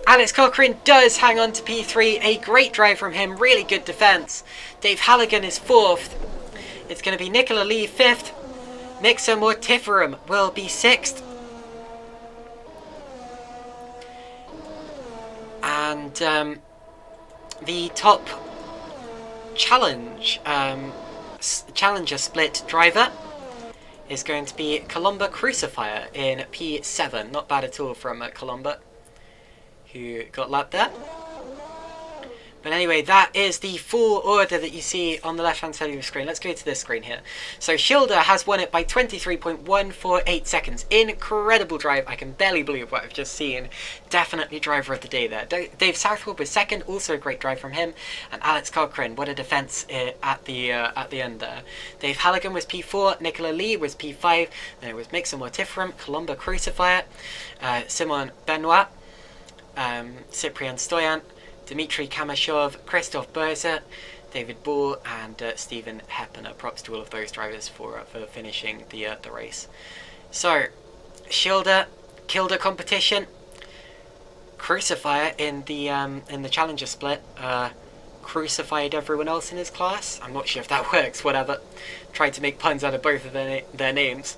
Alex Cochrane does hang on to P3. A great drive from him. Really good defence. Dave Halligan is fourth. It's going to be Nicola Lee fifth. Mixa Mortiferum will be sixth. And the top challenger split driver is going to be Columba Crucifier in P7. Not bad at all from Columba, who got lapped there. But anyway, that is the full order that you see on the left-hand side of your screen. Let's go to this screen here. So Schilder has won it by 23.148 seconds. Incredible drive. I can barely believe what I've just seen. Definitely driver of the day there. Dave Southwood was second. Also a great drive from him. And Alex Cochrane, what a defence at the end there. Dave Halligan was P4. Nicola Lee was P5. Then it was Mixa Mortiferum, Columba Crucifier, Simon Benoit, Cyprian Stoyan, Dmitry Kamashov, Christoph Berzer, David Ball, and Stephen Heppener. Props to all of those drivers for finishing the race. So, Schilder killed a competition. Crucifier in the Challenger split crucified everyone else in his class. I'm not sure if that works. Whatever. Tried to make puns out of both of their names,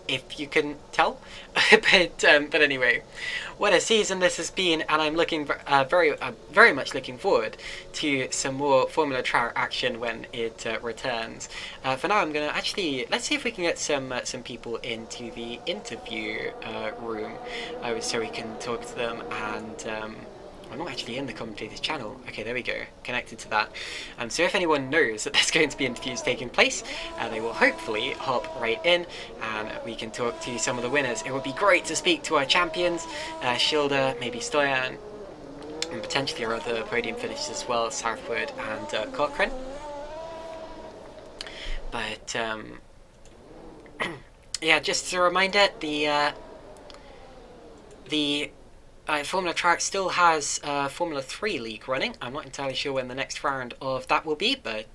if you can tell. but anyway, what a season this has been, and I'm looking very much looking forward to some more Formula Trout action when it returns. For now, I'm gonna actually let's see if we can get some people into the interview room, so we can talk to them. And I'm not actually in the commentators channel. Okay, there we go, connected to that. So if anyone knows that there's going to be interviews taking place, they will hopefully hop right in and we can talk to some of the winners. It would be great to speak to our champions, Schilder, maybe Stoyan, and potentially our other podium finishers as well, Southwood and Cochrane. But yeah, just as a reminder, the Formula Track still has Formula 3 League running. I'm not entirely sure when the next round of that will be, but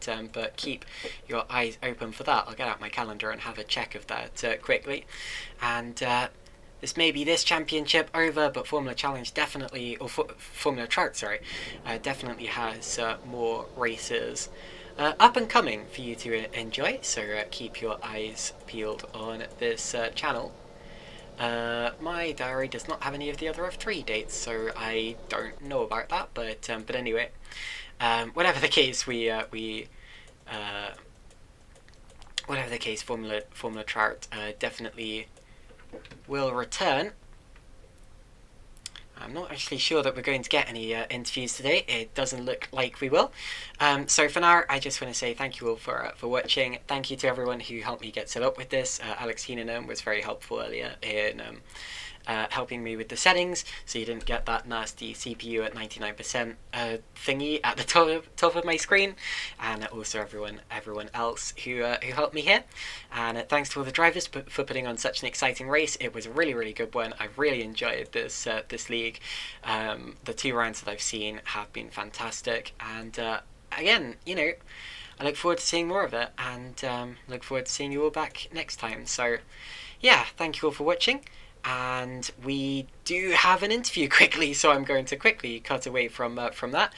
keep your eyes open for that. I'll get out my calendar and have a check of that quickly. And this may be this championship over, but Formula Challenge definitely, or Formula Trout, sorry, definitely has more races up and coming for you to enjoy. So keep your eyes peeled on this channel. My diary does not have any of the other F3 dates, so I don't know about that. But anyway, whatever the case, whatever the case, Formula Trout definitely will return. I'm not actually sure that we're going to get any interviews today. It doesn't look like we will. So for now, I just want to say thank you all for watching. Thank you to everyone who helped me get set up with this. Alex Heenan was very helpful earlier in helping me with the settings, so you didn't get that nasty CPU at 99% thingy at the top of my screen, and also everyone else who helped me here. And thanks to all the drivers for putting on such an exciting race. It was a really good one. I really enjoyed this league. The 2 rounds that I've seen have been fantastic, and again, I look forward to seeing more of it, and look forward to seeing you all back next time. So yeah, thank you all for watching, and we do have an interview quickly, so I'm going to quickly cut away from that.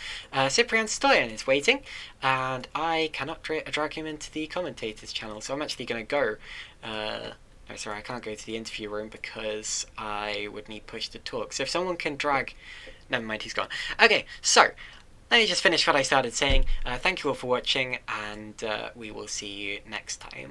Cyprian Stoyan is waiting, and I cannot drag him into the commentators channel, so I'm actually going to go. No, sorry, I can't go to the interview room because I would need push to talk. So if someone can drag... Never mind, he's gone. Okay, so let me just finish what I started saying. Thank you all for watching, and we will see you next time.